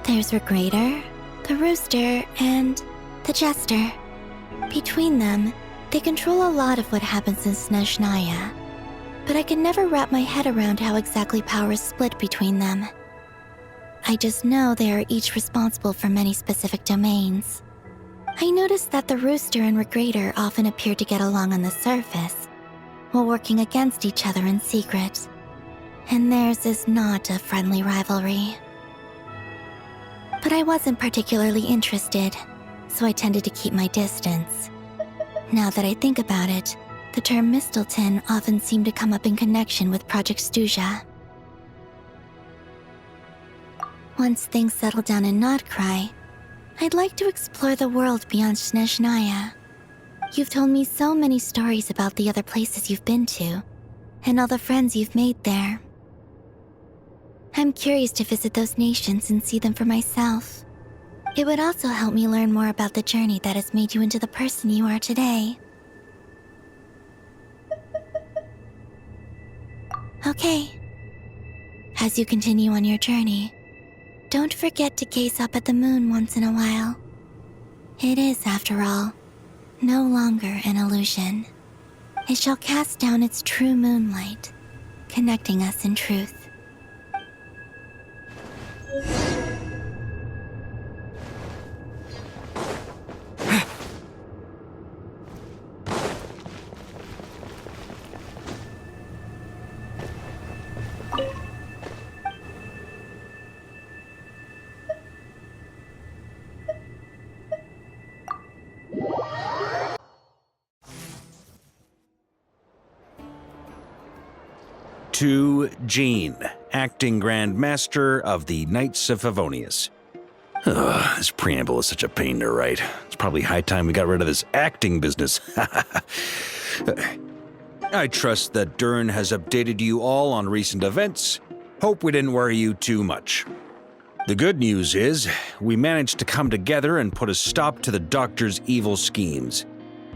There's Regrator, the Rooster, and the Jester. Between them, they control a lot of what happens in Snezhnaya, but I can never wrap my head around how exactly power is split between them. I just know they are each responsible for many specific domains. I noticed that the Rooster and Regrator often appear to get along on the surface, while working against each other in secret, and theirs is not a friendly rivalry. But I wasn't particularly interested, so I tended to keep my distance. Now that I think about it, the term Mistelton often seemed to come up in connection with Project Stuja. Once things settle down in Notcry, I'd like to explore the world beyond Snezhnaya. You've told me so many stories about the other places you've been to, and all the friends you've made there. I'm curious to visit those nations and see them for myself. It would also help me learn more about the journey that has made you into the person you are today. Okay. As you continue on your journey, don't forget to gaze up at the moon once in a while. It is, after all, no longer an illusion. It shall cast down its true moonlight, connecting us in truth. To Jean, Acting Grand Master of the Knights of Favonius. This preamble is such a pain to write. It's probably high time we got rid of this acting business. I trust that Dern has updated you all on recent events. Hope we didn't worry you too much. The good news is, we managed to come together and put a stop to the Doctor's evil schemes.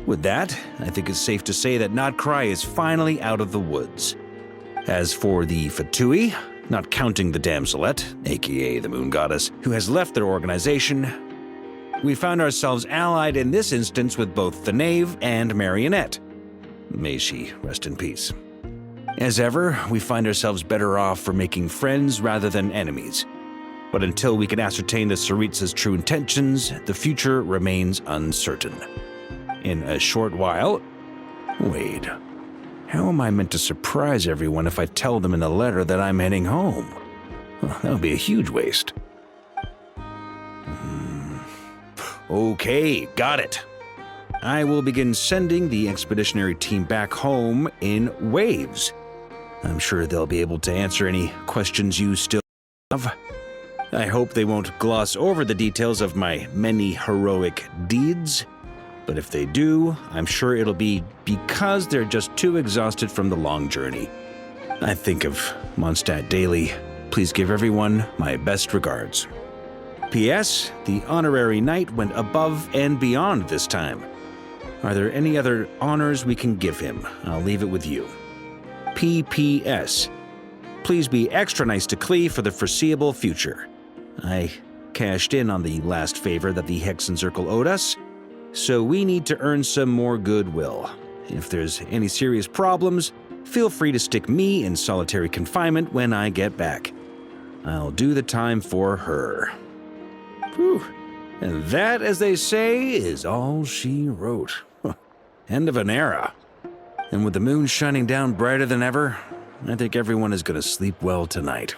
With that, I think it's safe to say that Notcry is finally out of the woods. As for the Fatui, not counting the Damselette, aka the Moon Goddess, who has left their organization, we found ourselves allied in this instance with both the Knave and Marionette. May she rest in peace. As ever, we find ourselves better off for making friends rather than enemies. But until we can ascertain the Tsaritsa's true intentions, the future remains uncertain. In a short while... Wait... How am I meant to surprise everyone if I tell them in a letter that I'm heading home? Well, that would be a huge waste. Okay, got it. I will begin sending the expeditionary team back home in waves. I'm sure they'll be able to answer any questions you still have. I hope they won't gloss over the details of my many heroic deeds. But if they do, I'm sure it'll be because they're just too exhausted from the long journey. I think of Mondstadt daily, Please give everyone my best regards. P.S. The honorary knight went above and beyond this time. Are there any other honors we can give him? I'll leave it with you. P.P.S. Please be extra nice to Klee for the foreseeable future. I cashed in on the last favor that the Hexen Circle owed us, so we need to earn some more goodwill. If there's any serious problems, feel free to stick me in solitary confinement when I get back. I'll do the time for her. Whew. And that, as they say, is all she wrote. End of an era. And with the moon shining down brighter than ever, I think everyone is going to sleep well tonight.